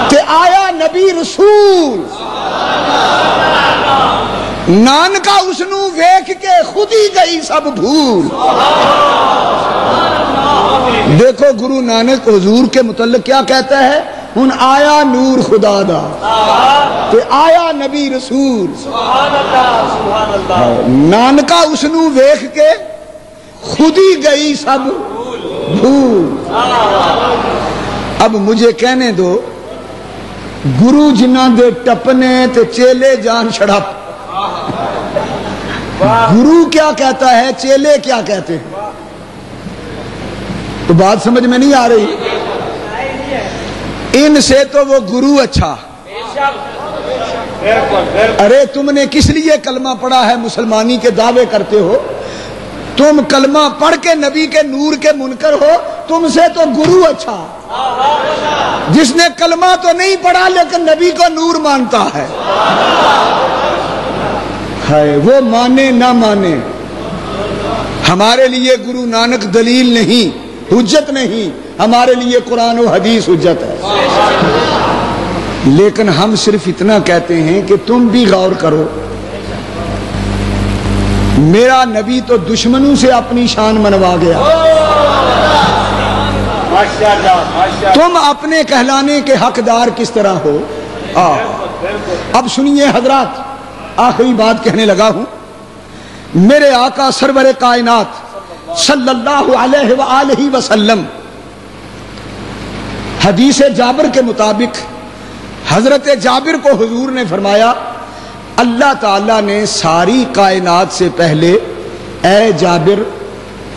تے آیا نبی رسول. نانکا اس نو ویکھ کے خود ہی گئی سب بھول. دیکھو گرو نانک حضور کے متعلق کیا کہتا ہے, ہن آیا نور خدا دا تے آیا نبی رسول. سبحان اللہ سبحان اللہ. نانکا اس نو ویکھ کے خود ہی گئی سب بھول. اب مجھے کہنے دو, گرو جنہ دے ٹپنے تے چیلے جان چھڑپ. گرو کیا کہتا ہے, چیلے کیا کہتے ہیں؟ تو بات سمجھ میں نہیں آ رہی. ان سے تو وہ گرو اچھا. ارے تم نے کس لیے کلمہ پڑھا ہے, مسلمانی کے دعوے کرتے ہو, تم کلمہ پڑھ کے نبی کے نور کے منکر ہو, تم سے تو گرو اچھا. جس نے کلمہ تو نہیں پڑھا لیکن نبی کو نور مانتا ہے. وہ مانے نہ مانے, ہمارے لیے گرو نانک دلیل نہیں, حجت نہیں, ہمارے لیے قرآن و حدیث حجت ہے. لیکن ہم صرف اتنا کہتے ہیں کہ تم بھی غور کرو, میرا نبی تو دشمنوں سے اپنی شان منوا گیا, تم اپنے کہلانے کے حقدار کس طرح ہو. اب سنیے حضرات, آخری بات کہنے لگا ہوں. میرے آقا سرور کائنات صلی اللہ علیہ وآلہ وسلم, حدیث جابر کے مطابق حضرت جابر کو حضور نے فرمایا, اللہ تعالیٰ نے ساری کائنات سے پہلے اے جابر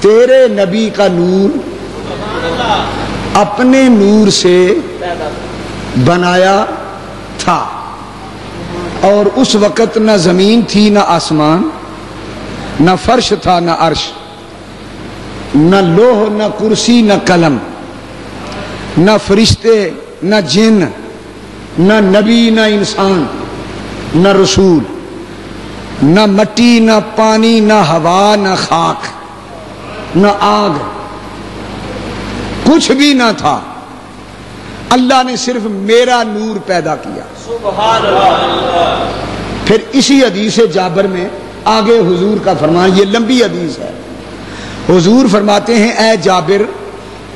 تیرے نبی کا نور اپنے نور سے بنایا تھا, اور اس وقت نہ زمین تھی نہ آسمان, نہ فرش تھا نہ عرش, نہ لوح نہ کرسی نہ قلم, نہ فرشتے نہ جن, نہ نبی نہ انسان, نہ رسول, نہ مٹی نہ پانی نہ ہوا نہ خاک نہ آگ, کچھ بھی نہ تھا. اللہ نے صرف میرا نور پیدا کیا. سبحان اللہ. پھر اسی حدیث جابر میں آگے حضور کا فرمان, یہ لمبی حدیث ہے. حضور فرماتے ہیں اے جابر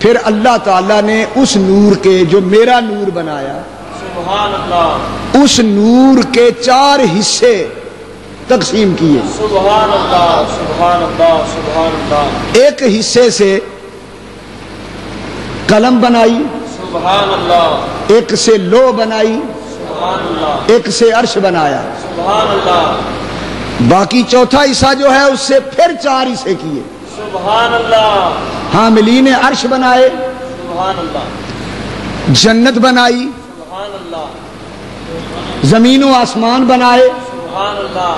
پھر اللہ تعالیٰ نے اس نور کے جو میرا نور بنایا, سبحان اللہ, اس نور کے 4 حصے تقسیم کیے. سبحان اللہ سبحان اللہ سبحان اللہ. ایک حصے سے قلم بنائی, سبحان اللہ, ایک سے لو بنائی, سبحان اللہ, ایک سے عرش بنایا. سبحان اللہ, باقی چوتھا حصہ جو ہے اس سے پھر 4 حصے کیے. سبحان اللہ, حاملین عرش بنائے, سبحان اللہ, جنت بنائی, سبحان اللہ, زمین و آسمان بنائے, سبحان اللہ,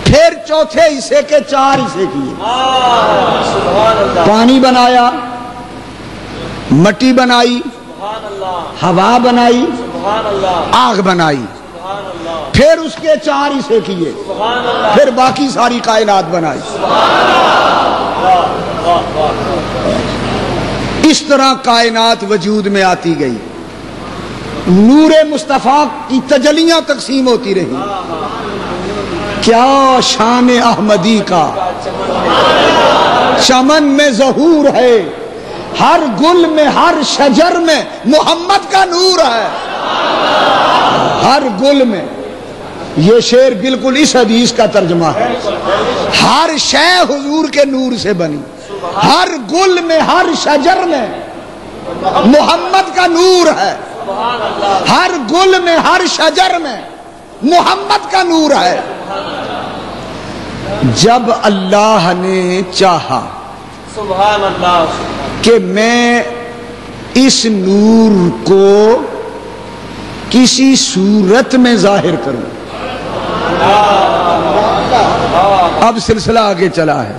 پھر چوتھے حصے کے 4 حصے کیے. سبحان اللہ, پانی بنایا, مٹی بنائی, سبحان اللہ, ہوا بنائی, سبحان اللہ, آگ بنائی, سبحان اللہ, پھر اس کے 4 حصے کیے, سبحان اللہ, پھر باقی ساری کائنات بنائی. اس طرح کائنات وجود میں آتی گئی. نور مصطفیٰ کی تجلیاں تقسیم ہوتی رہی. کیا شان احمدی کا چمن میں ظہور ہے، ہر گل میں ہر شجر میں محمد کا نور ہے. ہر گل میں، یہ شعر بالکل اس حدیث کا ترجمہ ہے. ہر شے حضور کے نور سے بنی، ہر گل میں ہر شجر میں محمد کا نور ہے. ہر گل میں ہر شجر میں محمد کا نور ہے. جب اللہ نے چاہا سبحان اللہ کہ میں اس نور کو کسی صورت میں ظاہر کروں، اب سلسلہ آگے چلا ہے.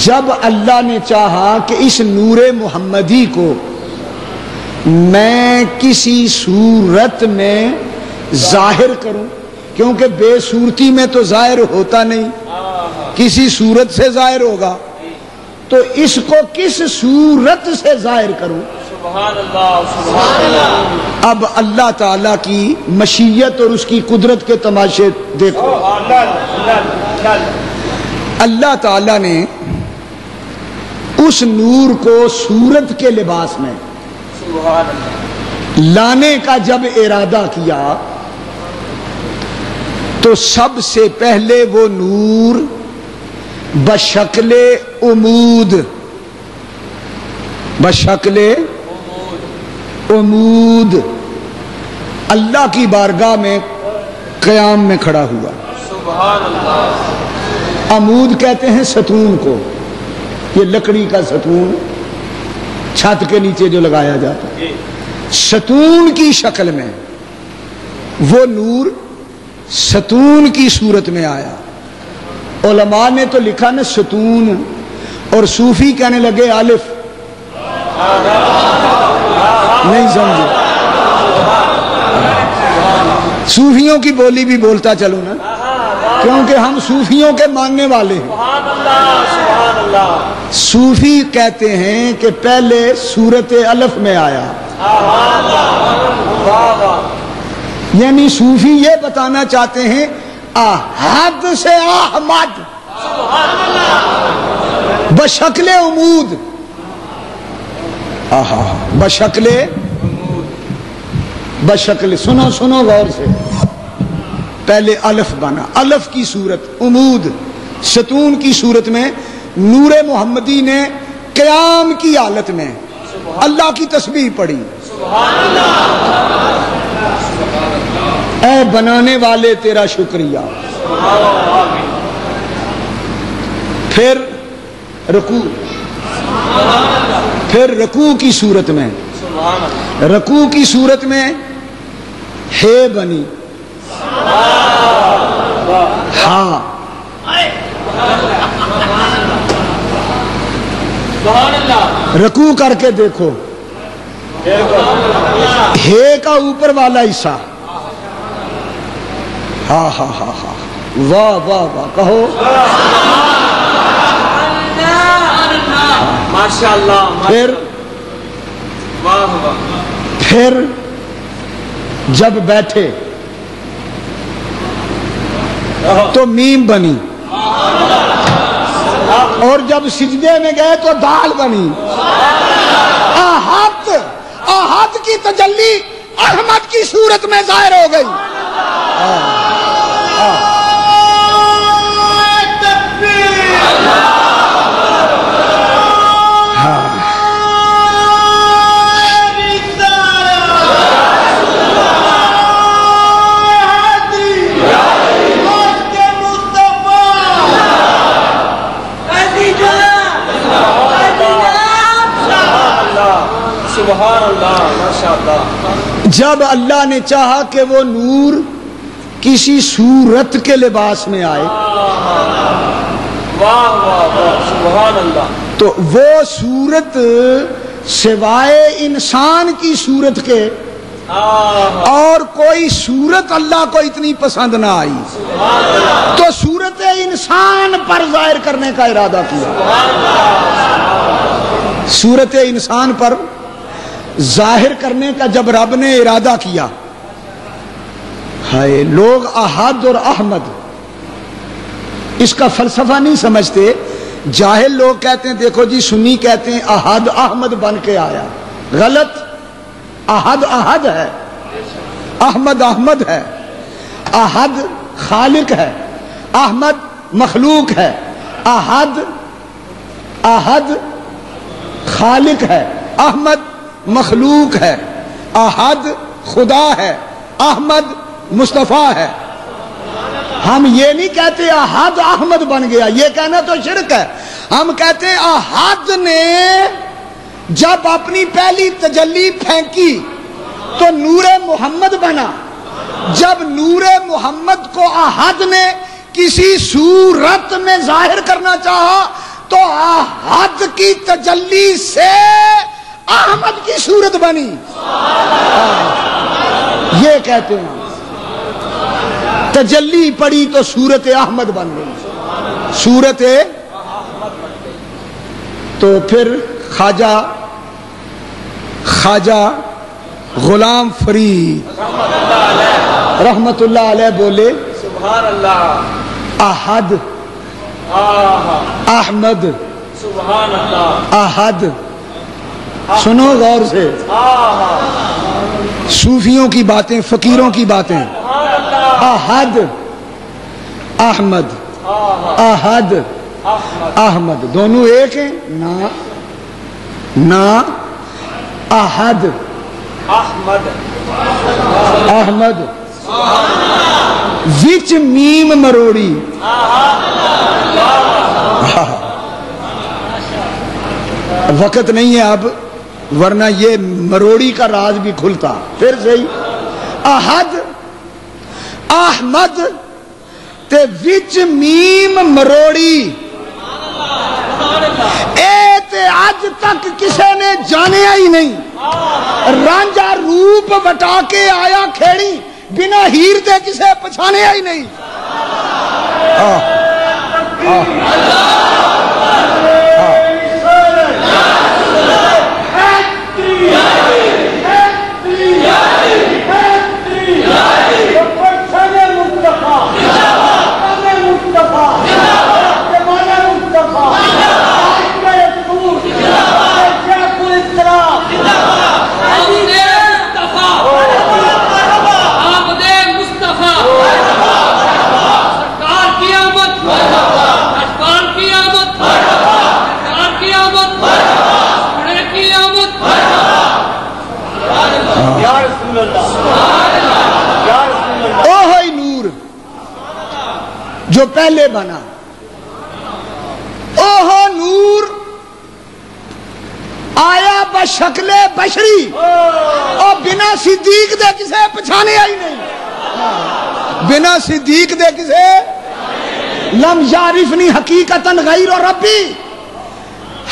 جب اللہ نے چاہا کہ اس نور محمدی کو میں کسی صورت میں ظاہر کروں، کیونکہ بے صورتی میں تو ظاہر ہوتا نہیں، کسی صورت سے ظاہر ہوگا، تو اس کو کس صورت سے ظاہر کروں. سبحان اللہ سبحان اللہ. اب اللہ تعالیٰ کی مشیت اور اس کی قدرت کے تماشے دیکھو. اللہ تعالیٰ نے اس نور کو صورت کے لباس میں لانے کا جب ارادہ کیا تو سب سے پہلے وہ نور بشکل عمود، بشکل عمود اللہ کی بارگاہ میں قیام میں کھڑا ہوا. سبحان اللہ. عمود کہتے ہیں ستون کو، یہ لکڑی کا ستون چھت کے نیچے جو لگایا جاتا ہے، ستون کی شکل میں وہ نور ستون کی صورت میں آیا. علماء نے تو لکھا نا ستون، اور صوفی کہنے لگے الف. نہیں سمجھے؟ صوفیوں کی بولی بھی بولتا چلو نا، کیونکہ ہم صوفیوں کے ماننے والے ہیں. سبحان اللہ سبحان اللہ. صوفی کہتے ہیں کہ پہلے صورت الف میں آیا، یعنی صوفی یہ بتانا چاہتے ہیں احد سے احمد بشکل عمود. بشکل بشکل سنو سنو غور سے. پہلے الف بنا، الف کی صورت عمود ستون کی صورت میں نور محمدی نے قیام کی حالت میں اللہ کی تسبیح پڑھی. اے بنانے والے تیرا شکریہ. پھر رکوع، پھر رکوع کی صورت میں، رکوع کی صورت میں ہے بنی، ہاں رکوع کر کے دیکھو، ہے کا اوپر والا حصہ، ہاں ہاں ہاں ہاں، واہ واہ واہ کہو ماشاءاللہ. پھر جب بیٹھے تو میم بنی، اور جب سجدے میں گئے تو دال بنی. احد، احد کی تجلی احمد کی صورت میں ظاہر ہو گئی. سبحان اللہ ماشاءاللہ. جب اللہ نے چاہا کہ وہ نور کسی صورت کے لباس میں آئے، واہ واہ واہ سبحان اللہ، تو وہ صورت سوائے انسان کی صورت کے اور کوئی صورت اللہ کو اتنی پسند نہ آئی، تو صورت انسان پر ظاہر کرنے کا ارادہ کیا. صورت انسان پر ظاہر کرنے کا جب رب نے ارادہ کیا، ہائے لوگ احد اور احمد اس کا فلسفہ نہیں سمجھتے. جاہل لوگ کہتے ہیں دیکھو جی سنی کہتے ہیں احد احمد بن کے آیا. غلط. احد احد ہے، احمد احمد ہے. احد خالق ہے، احمد مخلوق ہے. احد احد خالق ہے، احمد مخلوق ہے. احد خدا ہے، احمد مصطفیٰ ہے. ہم یہ نہیں کہتے احد احمد بن گیا، یہ کہنا تو شرک ہے. ہم کہتے ہیں احد نے جب اپنی پہلی تجلی پھینکی تو نور محمد بنا. جب نور محمد کو احد نے کسی صورت میں ظاہر کرنا چاہا تو احد کی تجلی سے احمد کی صورت بنی. یہ کہتے ہیں تجلی پڑی تو صورت احمد بن گئی. صورت تو پھر خواجہ غلام فرید رحمت اللہ علیہ بولے سبحان اللہ احد احمد سبحان اللہ احد. سنو غور سے، صوفیوں کی باتیں، فقیروں کی باتیں. احد احمد احد احمد دونوں ایک ہیں؟ نا احد احمد احمد وچ میم مروڑی. وقت نہیں ہے اب ورنہ یہ مروڑی کا راز بھی کھلتا. پھر صحیح احد احمد تے وچ میم مروڑی. اے تے اج تک کسے نے جانیا ہی نہیں. رانجھا روپ وٹا کے آیا کھیڑی، بنا ہیر دے کسے پچھانیا ہی نہیں. جو پہلے بنا اوہ نور آیا بشکل بشری اور بنا صدیق دے کسے پچھانے آئی نہیں. بنا صدیق دے کسے لم یعرفنی حقیقتاً غیر ربی.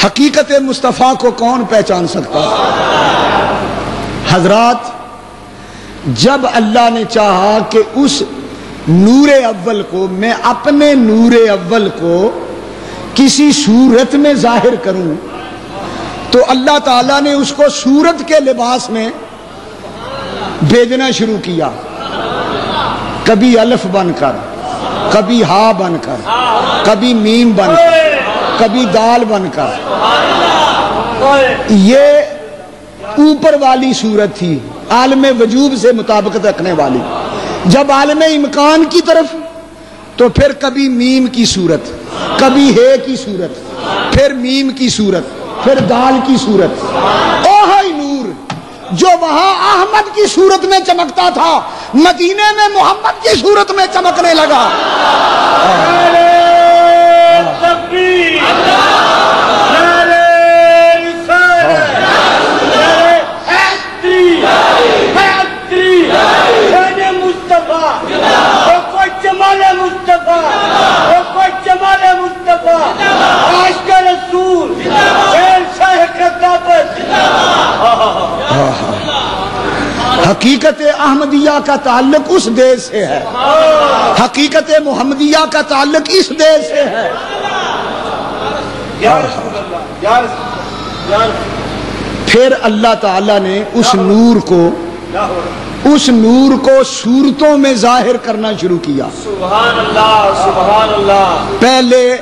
حقیقت مصطفیٰ کو کون پہچان سکتا؟ حضرات جب اللہ نے چاہا کہ اس نور اول کو میں اپنے نور اول کو کسی صورت میں ظاہر کروں تو اللہ تعالیٰ نے اس کو صورت کے لباس میں بھیجنا شروع کیا. کبھی الف بن کر، کبھی ہا بن کر، کبھی میم بن کر، کبھی دال بن کر. یہ اوپر والی صورت تھی عالم وجوب سے مطابقت رکھنے والی. جب عالم امکان کی طرف تو پھر کبھی میم کی صورت، کبھی ہے کی صورت، پھر میم کی صورت، پھر دال کی صورت. اوہی نور جو وہاں احمد کی صورت میں چمکتا تھا مدینے میں محمد کی صورت میں چمکنے لگا. حقیقت احمدیہ کا تعلق اس دیش سے ہے، حقیقت محمدیہ کا تعلق اس دیش سے ہے. پھر اللہ تعالی نے اس نور کو صورتوں میں ظاہر کرنا شروع کیا. سبحان اللہ سبحان اللہ. پہلے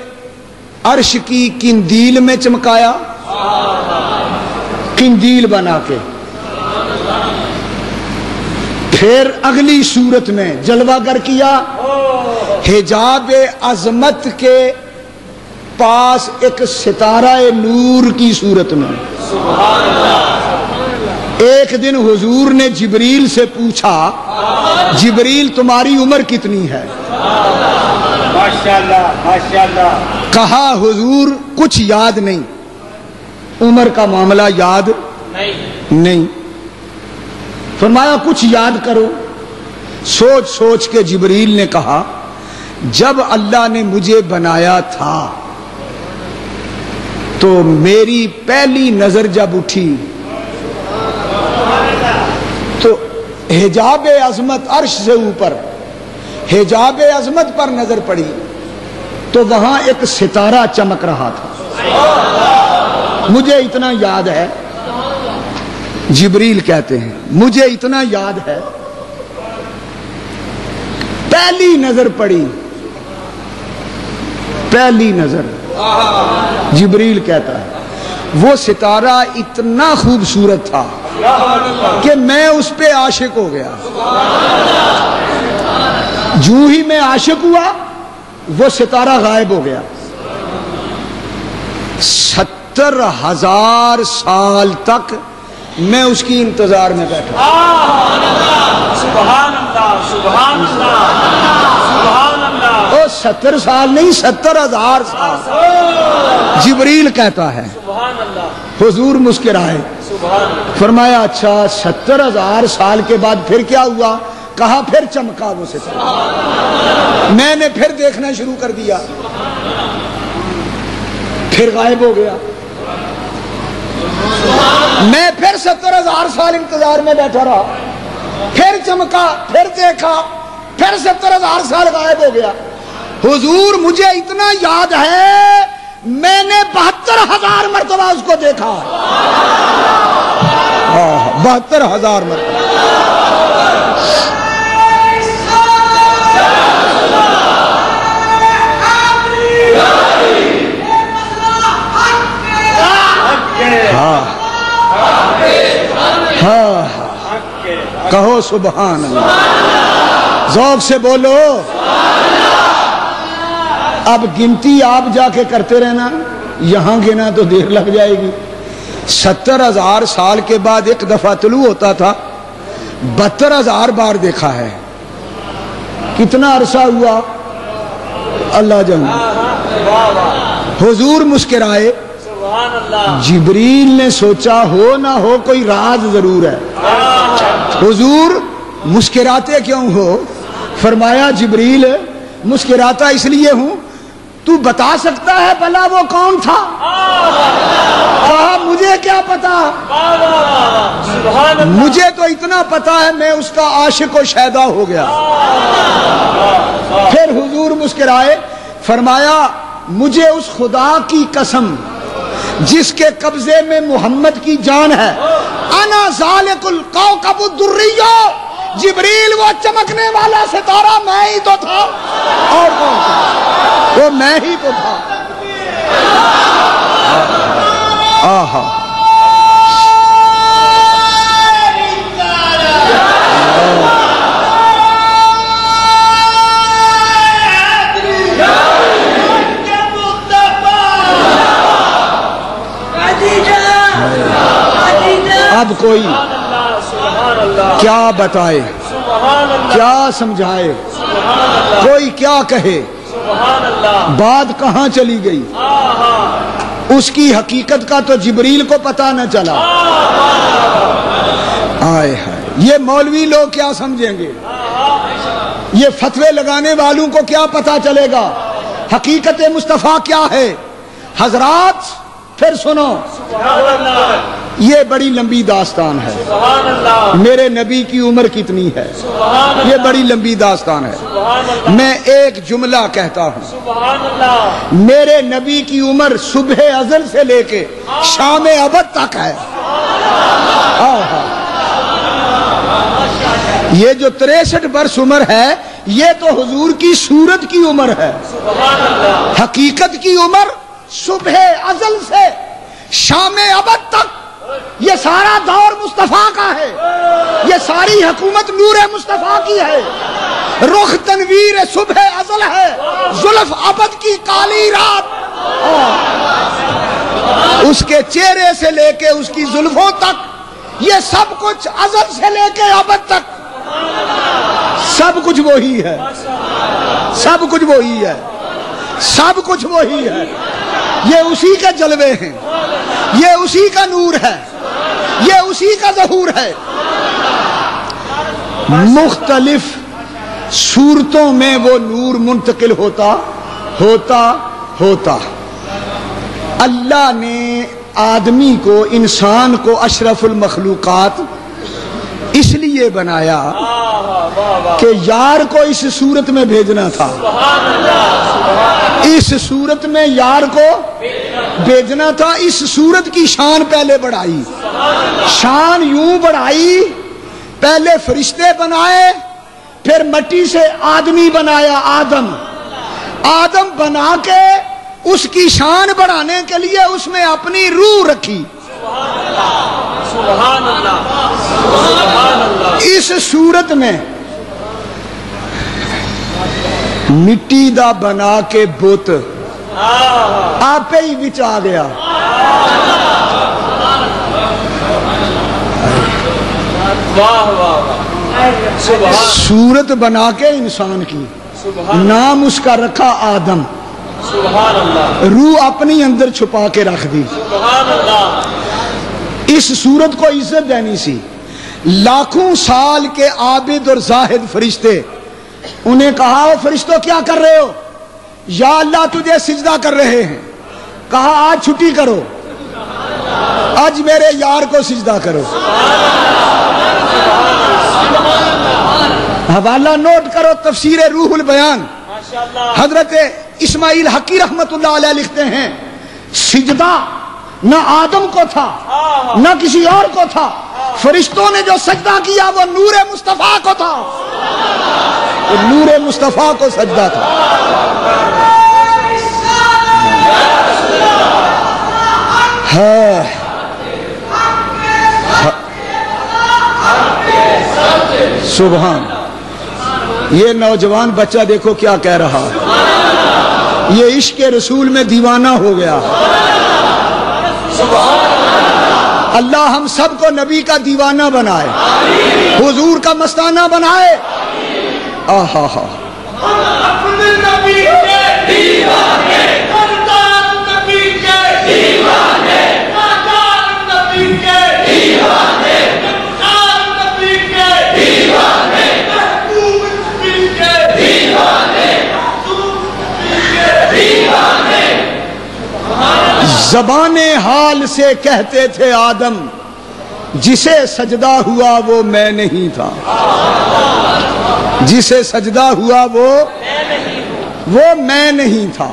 عرش کی قندیل میں چمکایا، قندیل بنا کے. پھر اگلی صورت میں جلوہ گر کیا، حجاب عظمت کے پاس ایک ستارہ نور کی صورت میں. سبحان اللہ. ایک دن حضور نے جبریل سے پوچھا، جبریل تمہاری عمر کتنی ہے؟ ماشاءاللہ ماشاءاللہ. کہا حضور کچھ یاد نہیں، عمر کا معاملہ یاد نہیں. فرمایا کچھ یاد کرو. سوچ سوچ کے جبریل نے کہا جب اللہ نے مجھے بنایا تھا تو میری پہلی نظر جب اٹھی تو حجاب عظمت عرش سے اوپر حجاب عظمت پر نظر پڑی تو وہاں ایک ستارہ چمک رہا تھا. مجھے اتنا یاد ہے، جبریل کہتے ہیں مجھے اتنا یاد ہے، پہلی نظر پڑی، پہلی نظر. جبریل کہتا ہے وہ ستارہ اتنا خوبصورت تھا کہ میں اس پہ عاشق ہو گیا. جو ہی میں عاشق ہوا وہ ستارہ غائب ہو گیا. 70,000 سال تک میں اس کی انتظار میں بیٹھا. سبحان اللہ سبحان اللہ سبحان اللہ. وہ 70 سال نہیں 70,000 سال. جبریل کہتا ہے سبحان اللہ. حضور مسکرائے، فرمایا اچھا 70,000 سال کے بعد پھر کیا ہوا؟ کہا پھر چمکا وہ ستارہ. میں نے پھر دیکھنا شروع کر دیا، پھر غائب ہو گیا. میں پھر 70,000 سال انتظار میں بیٹھا رہا، پھر چمکا، پھر دیکھا، پھر 70,000 سال غائب ہو گیا. حضور مجھے اتنا یاد ہے میں نے 72,000 مرتبہ اس کو دیکھا. 72,000 مرتبہ. ہاں کہو سبحان اللہ، ذوق سے بولو. اب گنتی آپ جا کے کرتے رہنا، یہاں گنا تو دیر لگ جائے گی. 70,000 سال کے بعد ایک دفعہ طلوع ہوتا تھا، 72,000 بار دیکھا ہے. کتنا عرصہ ہوا اللہ جانے. حضور مسکرائے. جبریل نے سوچا ہو نہ ہو کوئی راز ضرور ہے. حضور مسکراتے کیوں ہو؟ فرمایا جبریل مسکراتا اس لیے ہوں تو بتا سکتا ہے بھلا وہ کون تھا؟ کہا مجھے کیا پتا، مجھے تو اتنا پتا ہے میں اس کا عاشق و شیدا ہو گیا. پھر حضور مسکرائے، فرمایا مجھے اس خدا کی قسم جس کے قبضے میں محمد کی جان ہے، انا ذالک الکوکب الدری، جبریل وہ چمکنے والا ستارہ میں ہی تو تھا. اور کون تھا؟ وہ میں ہی تو تھا. آہا اب کوئی کیا بتائے، کیا سمجھائے، کوئی کیا کہے، بات کہاں چلی گئی. اس کی حقیقت کا تو جبریل کو پتہ نہ چلا. آئے ہائے، یہ مولوی لوگ کیا سمجھیں گے، یہ فتوے لگانے والوں کو کیا پتہ چلے گا حقیقت مصطفیٰ کیا ہے. حضرات پھر سنو، یہ بڑی لمبی داستان ہے. میرے نبی کی عمر کتنی ہے یہ بڑی لمبی داستان ہے. میں ایک جملہ کہتا ہوں، میرے نبی کی عمر صبح ازل سے لے کے شام ابد تک ہے. یہ جو 63 برس عمر ہے یہ تو حضور کی صورت کی عمر ہے. حقیقت کی عمر صبح ازل سے شام ابد تک یہ سارا دور مصطفیٰ کا ہے. یہ ساری حکومت نور مصطفیٰ کی ہے. رخ تنویر صبح ازل ہے, زلف ابد کی کالی رات. اس کے چہرے سے لے کے اس کی زلفوں تک یہ سب کچھ ازل سے لے کے ابد تک سب کچھ وہی ہے. سب کچھ وہی ہے. سب کچھ وہی ہے. یہ اسی کے جلوے ہیں, یہ اسی کا نور ہے, یہ اسی کا ظہور ہے. مختلف صورتوں میں وہ نور منتقل ہوتا اللہ نے آدمی کو, انسان کو اشرف المخلوقات اس لیے بنایا کہ یار کو اس صورت میں بھیجنا تھا. اس صورت میں یار کو بھیجنا تھا. اس صورت کی شان پہلے بڑھائی. شان یوں بڑھائی, پہلے فرشتے بنائے, پھر مٹی سے آدمی بنایا. آدم بنا کے اس کی شان بڑھانے کے لیے اس میں اپنی روح رکھی. سبحان اللہ. اس صورت میں مٹی دا بنا کے بت آپ ہی بچ آ گیا. صورت بنا کے انسان کی, نام اس کا رکھا آدم. روح اپنی اندر چھپا کے رکھ دی. اس صورت کو عزت دینی سی. لاکھوں سال کے عابد اور زاہد فرشتے, انہیں کہا فرشتوں کیا کر رہے ہو؟ یا اللہ تجھے سجدہ کر رہے ہیں. کہا آج چھٹی کرو, آج میرے یار کو سجدہ کرو. حوالہ نوٹ کرو, تفسیر روح البیان. حضرت اسماعیل حقی رحمت اللہ علیہ لکھتے ہیں سجدہ نہ آدم کو تھا نہ کسی اور کو تھا, فرشتوں نے جو سجدہ کیا وہ نور مصطفیٰ کو تھا. نور مصطفیٰ کو سجدہ تھا. سبحان. یہ نوجوان بچہ دیکھو کیا کہہ رہا ہے, یہ عشق رسول میں دیوانہ ہو گیا. اللہ ہم سب کو نبی کا دیوانہ بنائے, حضور کا مستانہ بنائے. آہا ہا زبان حال سے کہتے تھے آدم, جسے سجدہ ہوا وہ میں نہیں تھا. جسے سجدہ ہوا وہ میں نہیں تھا.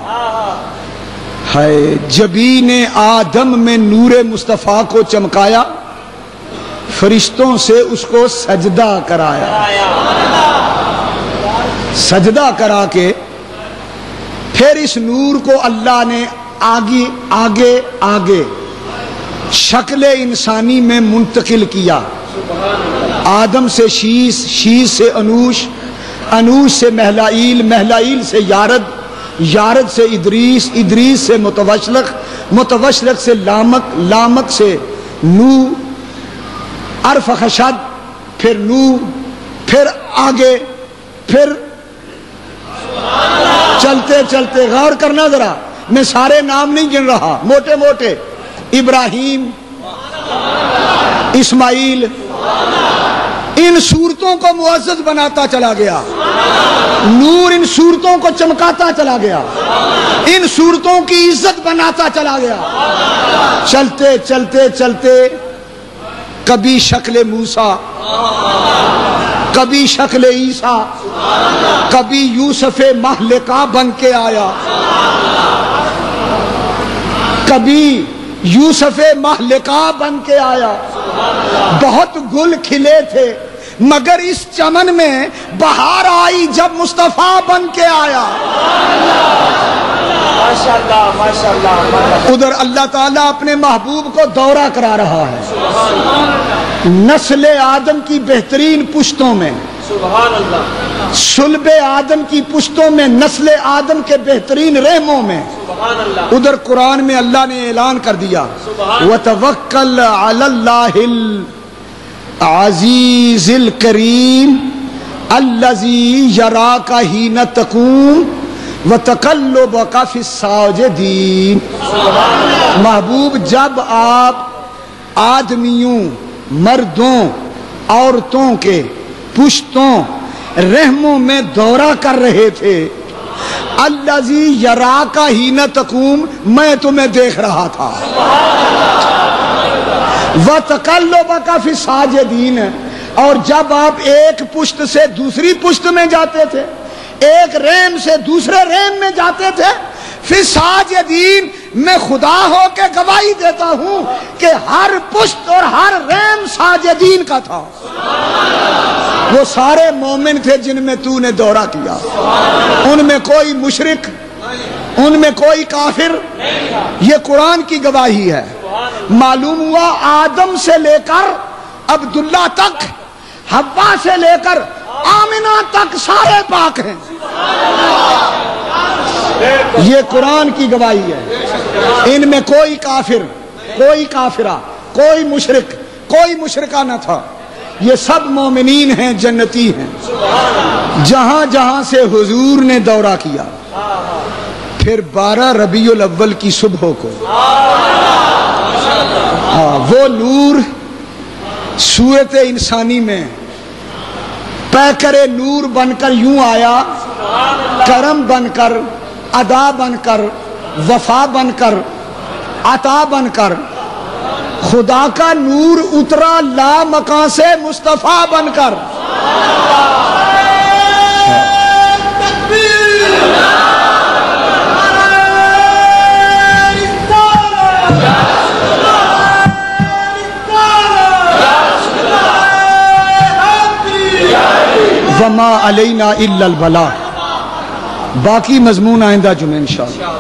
ہے جبین آدم میں نور مصطفیٰ کو چمکایا, فرشتوں سے اس کو سجدہ کرایا. سجدہ کرا کے پھر اس نور کو اللہ نے آگے شکل انسانی میں منتقل کیا. آدم سے شیش, شیش سے انوش, انوش سے مہلائیل, مہلائیل سے یارد, یارد سے ادریس, ادریس سے متوشلق, متوشلق سے لامک, لامک سے نو, عرف خشد, پھر نو, پھر آگے, پھر چلتے چلتے غور کرنا ذرا, میں سارے نام نہیں گن رہا, موٹے موٹے, ابراہیم, اسماعیل, ان صورتوں کو معزز بناتا چلا گیا. نور ان صورتوں کو چمکاتا چلا گیا, ان صورتوں کی عزت بناتا چلا گیا. چلتے چلتے چلتے کبھی شکل موسیٰ, کبھی شکل عیسیٰ, کبھی یوسف محلقہ بن کے آیا, کبھی یوسف محلقہ بن کے آیا، بہت گل کھلے تھے، مگر اس چمن میں بہار آئی جب مصطفیٰ بن کے آیا۔ ماشاءاللہ ماشاءاللہ۔ ادھر اللہ تعالیٰ اپنے محبوب کو دورہ کرا رہا ہے، نسل آدم کی بہترین پشتوں میں، سبحان اللہ صلب آدم کی پشتوں میں، نسل آدم کے بہترین رحموں میں، سبحان اللہ۔ ادھر قرآن میں اللہ نے اعلان کر دیا وَتَوَكَّلْ عَلَى اللَّهِ العزیز الکریم الذی یراک حین تقوم وتقلبک فی الساجدین۔ محبوب جب آپ آدمیوں، مردوں، عورتوں کے پشتوں، رحموں میں دورہ کر رہے تھے، الذی یراک حین تقوم، میں تمہیں دیکھ رہا تھا، وَتَقَلُّبَكَ فِي السَّاجِدِينَ، اور جب آپ ایک پشت سے دوسری پشت میں جاتے تھے، ایک رحم سے دوسرے رحم میں جاتے تھے، فِي السَّاجِدِينَ، میں خدا ہو کے گواہی دیتا ہوں کہ ہر پشت اور ہر رحم ساجدین کا تھا۔ وہ سارے مومن تھے جن میں تو نے دورہ کیا، ان میں کوئی مشرک، ان میں کوئی کافر، یہ قرآن کی گواہی ہے۔ معلوم ہوا آدم سے لے کر عبداللہ تک، حوا سے لے کر آمنہ تک سارے پاک ہیں، یہ قرآن کی گواہی ہے۔ ان میں کوئی کافر، کوئی کافرہ، کوئی مشرک، کوئی مشرکہ نہ تھا، یہ سب مومنین ہیں، جنتی ہیں۔ جہاں جہاں سے حضور نے دورہ کیا، پھر 12 ربیع الاول کی صبح کو وہ نور صورت انسانی میں پیکر نور بن کر یوں آیا، کرم بن کر، ادا بن کر، وفا بن کر، عطا بن کر، خدا کا نور اترا لا مکان سے مصطفیٰ بن کر۔ وما علینا الا البلاغ۔ باقی مضمون آئندہ جمعہ انشاءاللہ۔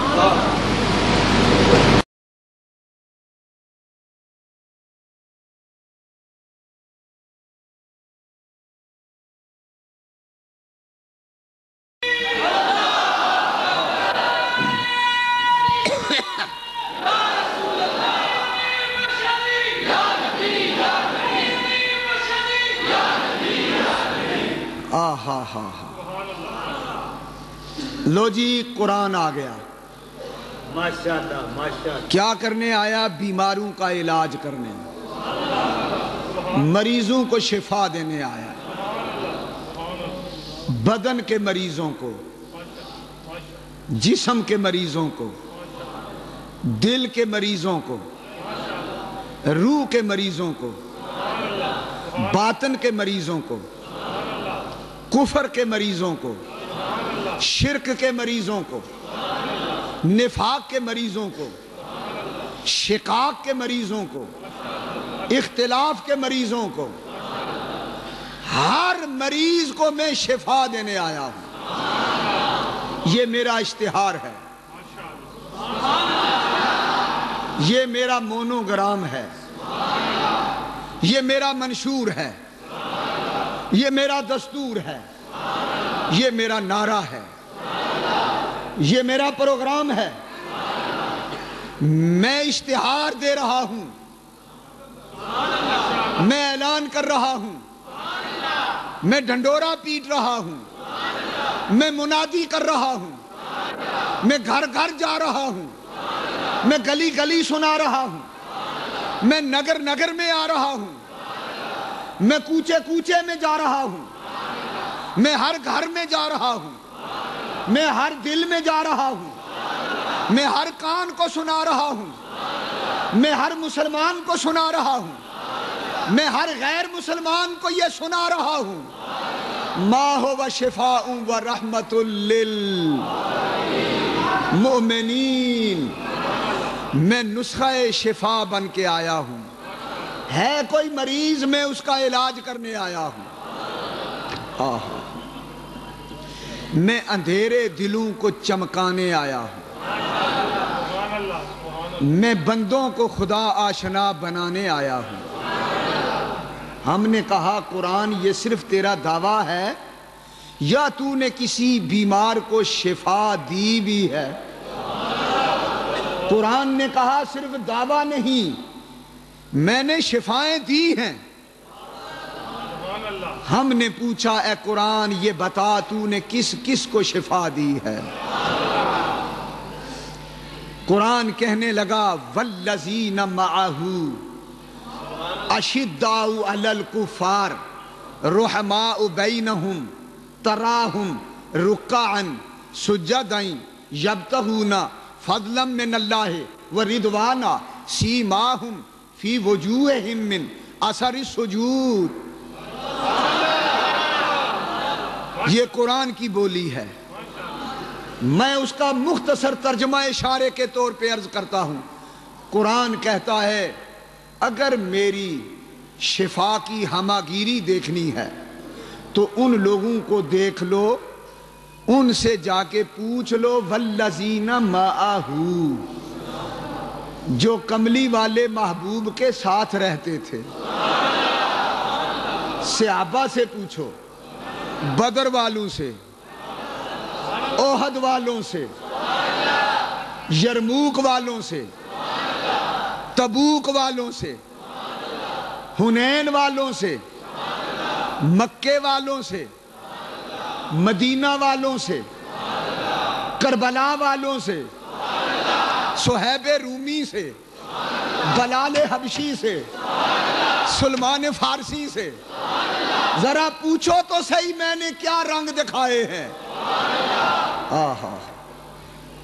لو جی قرآن آ گیا، ماشاءاللہ ماشاءاللہ۔ کیا کرنے آیا؟ بیماروں کا علاج کرنے، مریضوں کو شفا دینے آیا، بدن کے مریضوں کو، جسم کے مریضوں کو، دل کے مریضوں کو، روح کے مریضوں کو، باطن کے مریضوں کو، کفر کے مریضوں کو، شرک کے مریضوں کو، نفاق کے مریضوں کو، شقاق کے مریضوں کو، اختلاف کے مریضوں کو، ہر مریض کو میں شفا دینے آیا ہوں۔ یہ میرا اشتہار ہے، یہ میرا مونوگرام ہے، یہ میرا منشور ہے، یہ میرا دستور ہے، یہ میرا نعرہ ہے، یہ میرا پروگرام ہے۔ میں اشتہار دے رہا ہوں، میں اعلان کر رہا ہوں، میں ڈھنڈورا پیٹ رہا ہوں، میں منادی کر رہا ہوں، میں گھر گھر جا رہا ہوں، میں گلی گلی سنا رہا ہوں، میں نگر نگر میں آ رہا ہوں، میں کوچے کوچے میں جا رہا ہوں، میں ہر گھر میں جا رہا ہوں، میں ہر دل میں جا رہا ہوں، میں ہر کان کو سنا رہا ہوں، میں ہر مسلمان کو سنا رہا ہوں، میں ہر غیر مسلمان کو یہ سنا رہا ہوں، ما هو شفاء و رحمت للمؤمنین، میں نسخہ شفا بن کے آیا ہوں، ہے کوئی مریض میں اس کا علاج کرنے آیا ہوں، میں اندھیرے دلوں کو چمکانے آیا ہوں، میں بندوں کو خدا آشنا بنانے آیا ہوں۔ ہم نے کہا قرآن یہ صرف تیرا دعویٰ ہے یا تو نے کسی بیمار کو شفا دی بھی ہے؟ قرآن نے کہا صرف دعویٰ نہیں، میں نے شفائیں دی ہیں۔ ہم نے پوچھا اے قرآن یہ بتا تو نے کس کس کو شفا دی ہے؟ قرآن کہنے لگا والذین معہ اشداء علی الکفار رحماء بینہم تراہم رکعا سجدا یبتغون فضلا من اللہ ورضوانا سیماہم فی وجوہہم من اثر السجود۔ یہ قرآن کی بولی ہے، میں اس کا مختصر ترجمہ اشارے کے طور پہ عرض کرتا ہوں۔ قرآن کہتا ہے اگر میری شفا کی ہماگیری دیکھنی ہے تو ان لوگوں کو دیکھ لو، ان سے جا کے پوچھ لو والذین معہ، جو کملی والے محبوب کے ساتھ رہتے تھے۔ صحابہ سے پوچھو، بدر والوں سے، احد والوں سے، یرموک والوں سے، تبوک والوں سے، حنین والوں سے، مکے والوں سے، مدینہ والوں سے، کربلا والوں سے، صہیب رومی سے، بلال حبشی سے، سلمان فارسی سے، ذرا پوچھو تو صحیح میں نے کیا رنگ دکھائے ہیں۔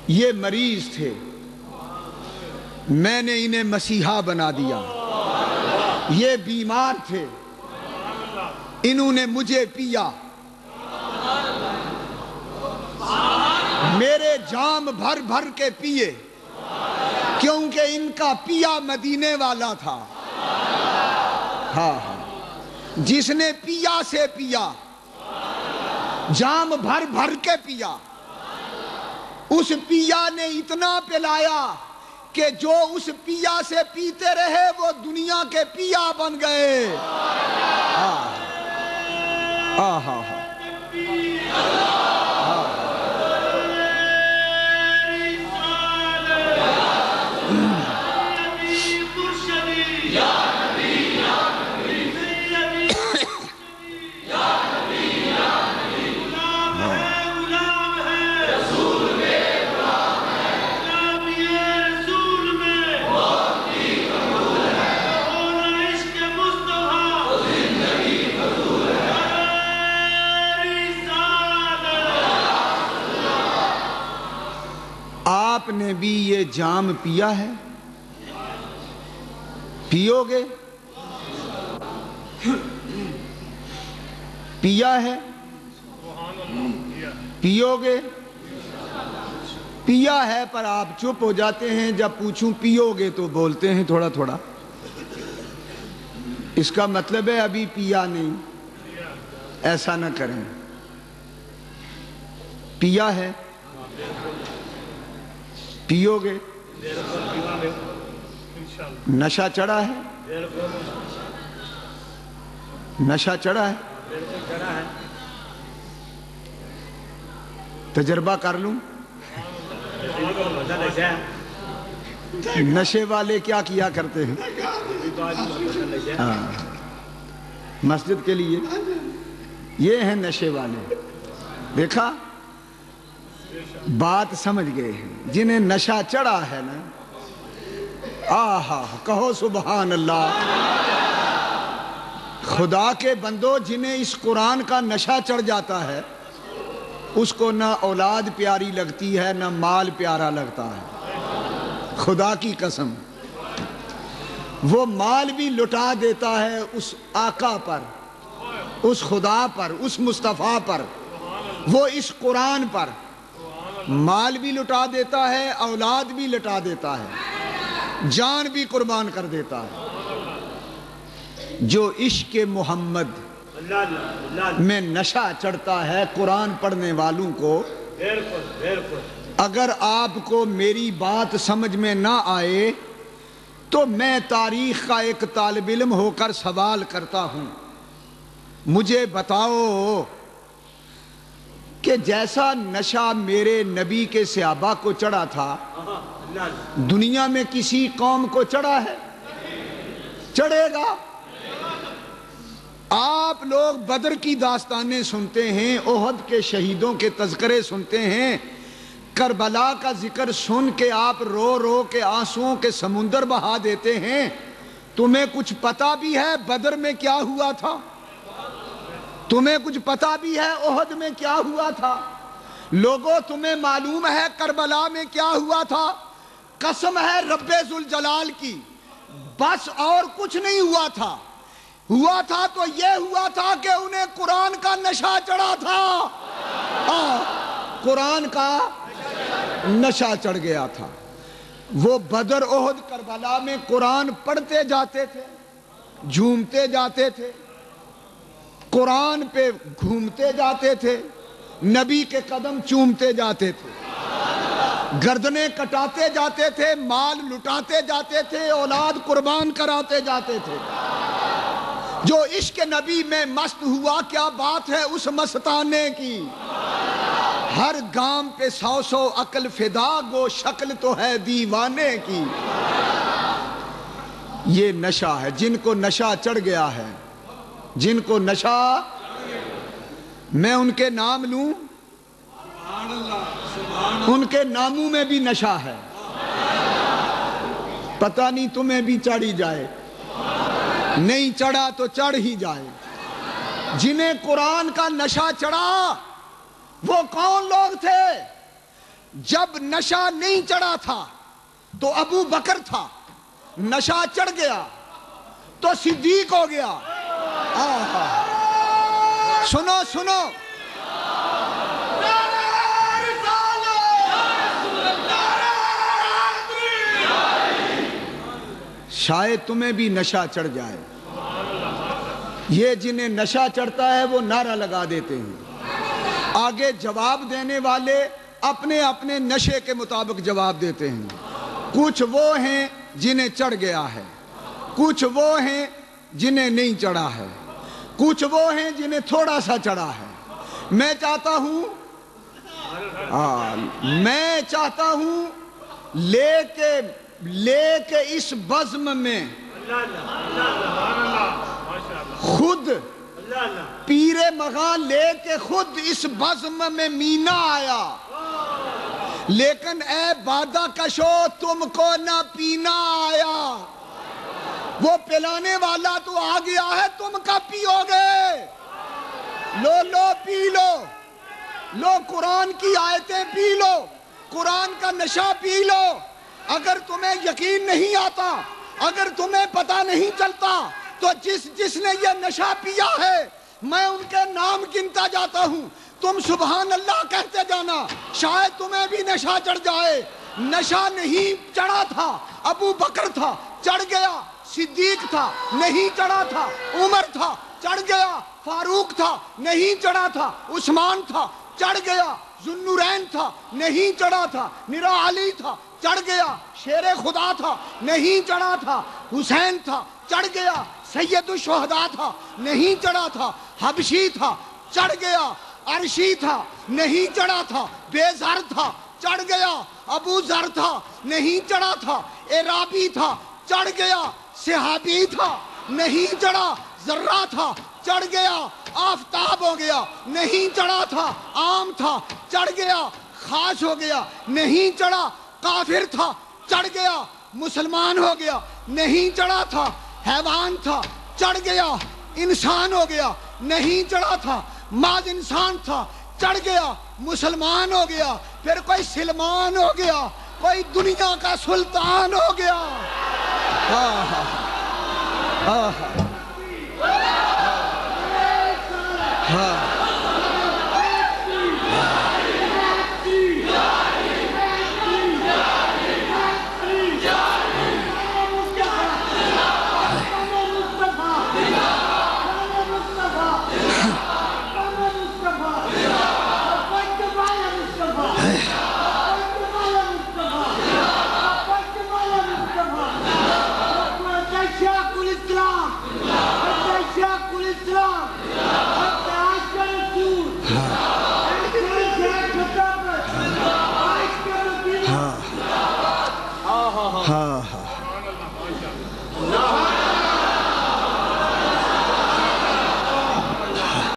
یہ مریض تھے، میں نے انہیں مسیحا بنا دیا۔ یہ بیمار تھے، انہوں نے مجھے پیا، میرے جام بھر بھر کے پیے، کیونکہ ان کا پیا مدینے والا تھا۔ جس نے پیا سے پیا، جام بھر بھر کے پیا، اس پیا نے اتنا پلایا کہ جو اس پیا سے پیتے رہے وہ دنیا کے پیا بن گئے۔ آپ نے بھی یہ جام پیا ہے؟ پیو گے؟ پیا ہے؟ پیو گے؟ پیا ہے پر آپ چپ ہو جاتے ہیں، جب پوچھوں پیو گے تو بولتے ہیں تھوڑا تھوڑا۔ اس کا مطلب ہے ابھی پیا نہیں۔ ایسا نہ کریں، پیا ہے؟ پیو گے؟ نشہ چڑھا ہے؟ نشہ چڑھا ہے؟ تجربہ کر لوں؟ نشے والے کیا کیا کرتے ہیں؟ مسجد کے لیے یہ ہیں نشے والے۔ دیکھا، بات سمجھ گئے ہیں، جنہیں نشہ چڑھا ہے نا، کہو سبحان اللہ۔ خدا کے بندو، جنہیں اس قرآن کا نشہ چڑھ جاتا ہے اس کو نہ اولاد پیاری لگتی ہے نہ مال پیارا لگتا ہے۔ خدا کی قسم، وہ مال بھی لٹا دیتا ہے اس آقا پر، اس خدا پر، اس مصطفیٰ پر، وہ اس قرآن پر۔ مال بھی لٹا دیتا ہے، اولاد بھی لٹا دیتا ہے، جان بھی قربان کر دیتا ہے۔ جو عشق محمد میں نشہ چڑھتا ہے قرآن پڑھنے والوں کو، اگر آپ کو میری بات سمجھ میں نہ آئے تو میں تاریخ کا ایک طالب علم ہو کر سوال کرتا ہوں، مجھے بتاؤ کہ جیسا نشہ میرے نبی کے صحابہ کو چڑھا تھا دنیا میں کسی قوم کو چڑھا ہے؟ چڑھے گا؟ آپ لوگ بدر کی داستانیں سنتے ہیں، احد کے شہیدوں کے تذکرے سنتے ہیں، کربلا کا ذکر سن کے آپ رو رو کے آنسوؤں کے سمندر بہا دیتے ہیں۔ تمہیں کچھ پتا بھی ہے بدر میں کیا ہوا تھا؟ تمہیں کچھ پتا بھی ہے احد میں کیا ہوا تھا؟ لوگوں تمہیں معلوم ہے کربلا میں کیا ہوا تھا؟ قسم ہے رب ذوالجلال کی، بس اور کچھ نہیں ہوا تھا۔ ہوا تھا تو یہ ہوا تھا کہ انہیں قرآن کا نشہ چڑھا تھا۔ قرآن کا نشہ چڑھ گیا تھا۔ وہ بدر احد کربلا میں قرآن پڑھتے جاتے تھے، جھومتے جاتے تھے، قرآن پہ گھومتے جاتے تھے، نبی کے قدم چومتے جاتے تھے، گردنیں کٹاتے جاتے تھے، مال لٹاتے جاتے تھے، اولاد قربان کراتے جاتے تھے۔ جو عشق نبی میں مست ہوا کیا بات ہے اس مستانے کی، ہر گام پہ 100 عقل فدا، گو شکل تو ہے دیوانے کی۔ یہ نشہ ہے، جن کو نشہ چڑھ گیا ہے، جن کو نشہ، میں ان کے نام لوں، ان کے ناموں میں بھی نشہ ہے، پتہ نہیں تمہیں بھی چڑھ ہی جائے، نہیں چڑھا تو چڑھ ہی جائے۔ جنہیں قرآن کا نشہ چڑھا وہ کون لوگ تھے؟ جب نشہ نہیں چڑھا تھا تو ابو بکر تھا، نشہ چڑھ گیا تو صدیق ہو گیا۔ سنو سنو، شاید تمہیں بھی نشہ چڑھ جائے۔ یہ جنہیں نشہ چڑھتا ہے وہ نعرہ لگا دیتے ہیں، آگے جواب دینے والے اپنے اپنے نشے کے مطابق جواب دیتے ہیں۔ کچھ وہ ہیں جنہیں چڑھ گیا ہے، کچھ وہ ہیں جنہیں نہیں چڑھا ہے، کچھ وہ ہیں جنہیں تھوڑا سا چڑھا ہے۔ میں چاہتا ہوں لے کے اس بزم میں خود پیر مغاں لے کے خود اس بزم میں مینا آیا، لیکن اے بادہ کشو تم کو نہ پینا آیا۔ وہ پلانے والا تو آ گیا ہے، تم کب پیو گے؟ لو پی لو، لو قرآن کی آیتیں پی لو، قرآن کا نشہ پی لو۔ اگر تمہیں یقین نہیں آتا، اگر تمہیں پتہ نہیں چلتا تو جس نے یہ نشہ پیا ہے میں ان کے نام گنتا جاتا ہوں، تم سبحان اللہ کہتے جانا، شاید تمہیں بھی نشہ چڑھ جائے۔ نشہ نہیں چڑھا تھا، ابو بکر تھا چڑھ گیا، صدیق تھا نہیں چڑھا تھا، عمر تھا چڑھ گیا، فاروق تھا نہیں چڑھا تھا، عثمان تھا چڑھ گیا، ذوالنورین تھا نہیں چڑھا تھا، میرا علی تھا چڑھ گیا، شیر خدا تھا نہیں چڑھا تھا، حسین تھا چڑھ گیا، سید الشہداء تھا نہیں چڑھا تھا، حبشی تھا چڑھ گیا، عرشی تھا نہیں چڑھا تھا، بے زر تھا چڑھ گیا، ابو ذر تھا نہیں چڑھا تھا، عرابی تھا چڑھ گیا، صحابی تھا نہیں چڑھا، ذرہ تھا چڑھ گیا، آفتاب ہو گیا نہیں چڑھا تھا، عام تھا چڑھ گیا، خاص ہو گیا نہیں چڑھا، کافر تھا چڑھ گیا، مسلمان ہو گیا نہیں چڑھا تھا، حیوان تھا چڑھ گیا، انسان ہو گیا نہیں چڑھا تھا، ماذ انسان تھا چڑھ گیا، مسلمان ہو گیا، پھر کوئی سلمان ہو گیا، کوئی دنیا کا سلطان ہو گیا۔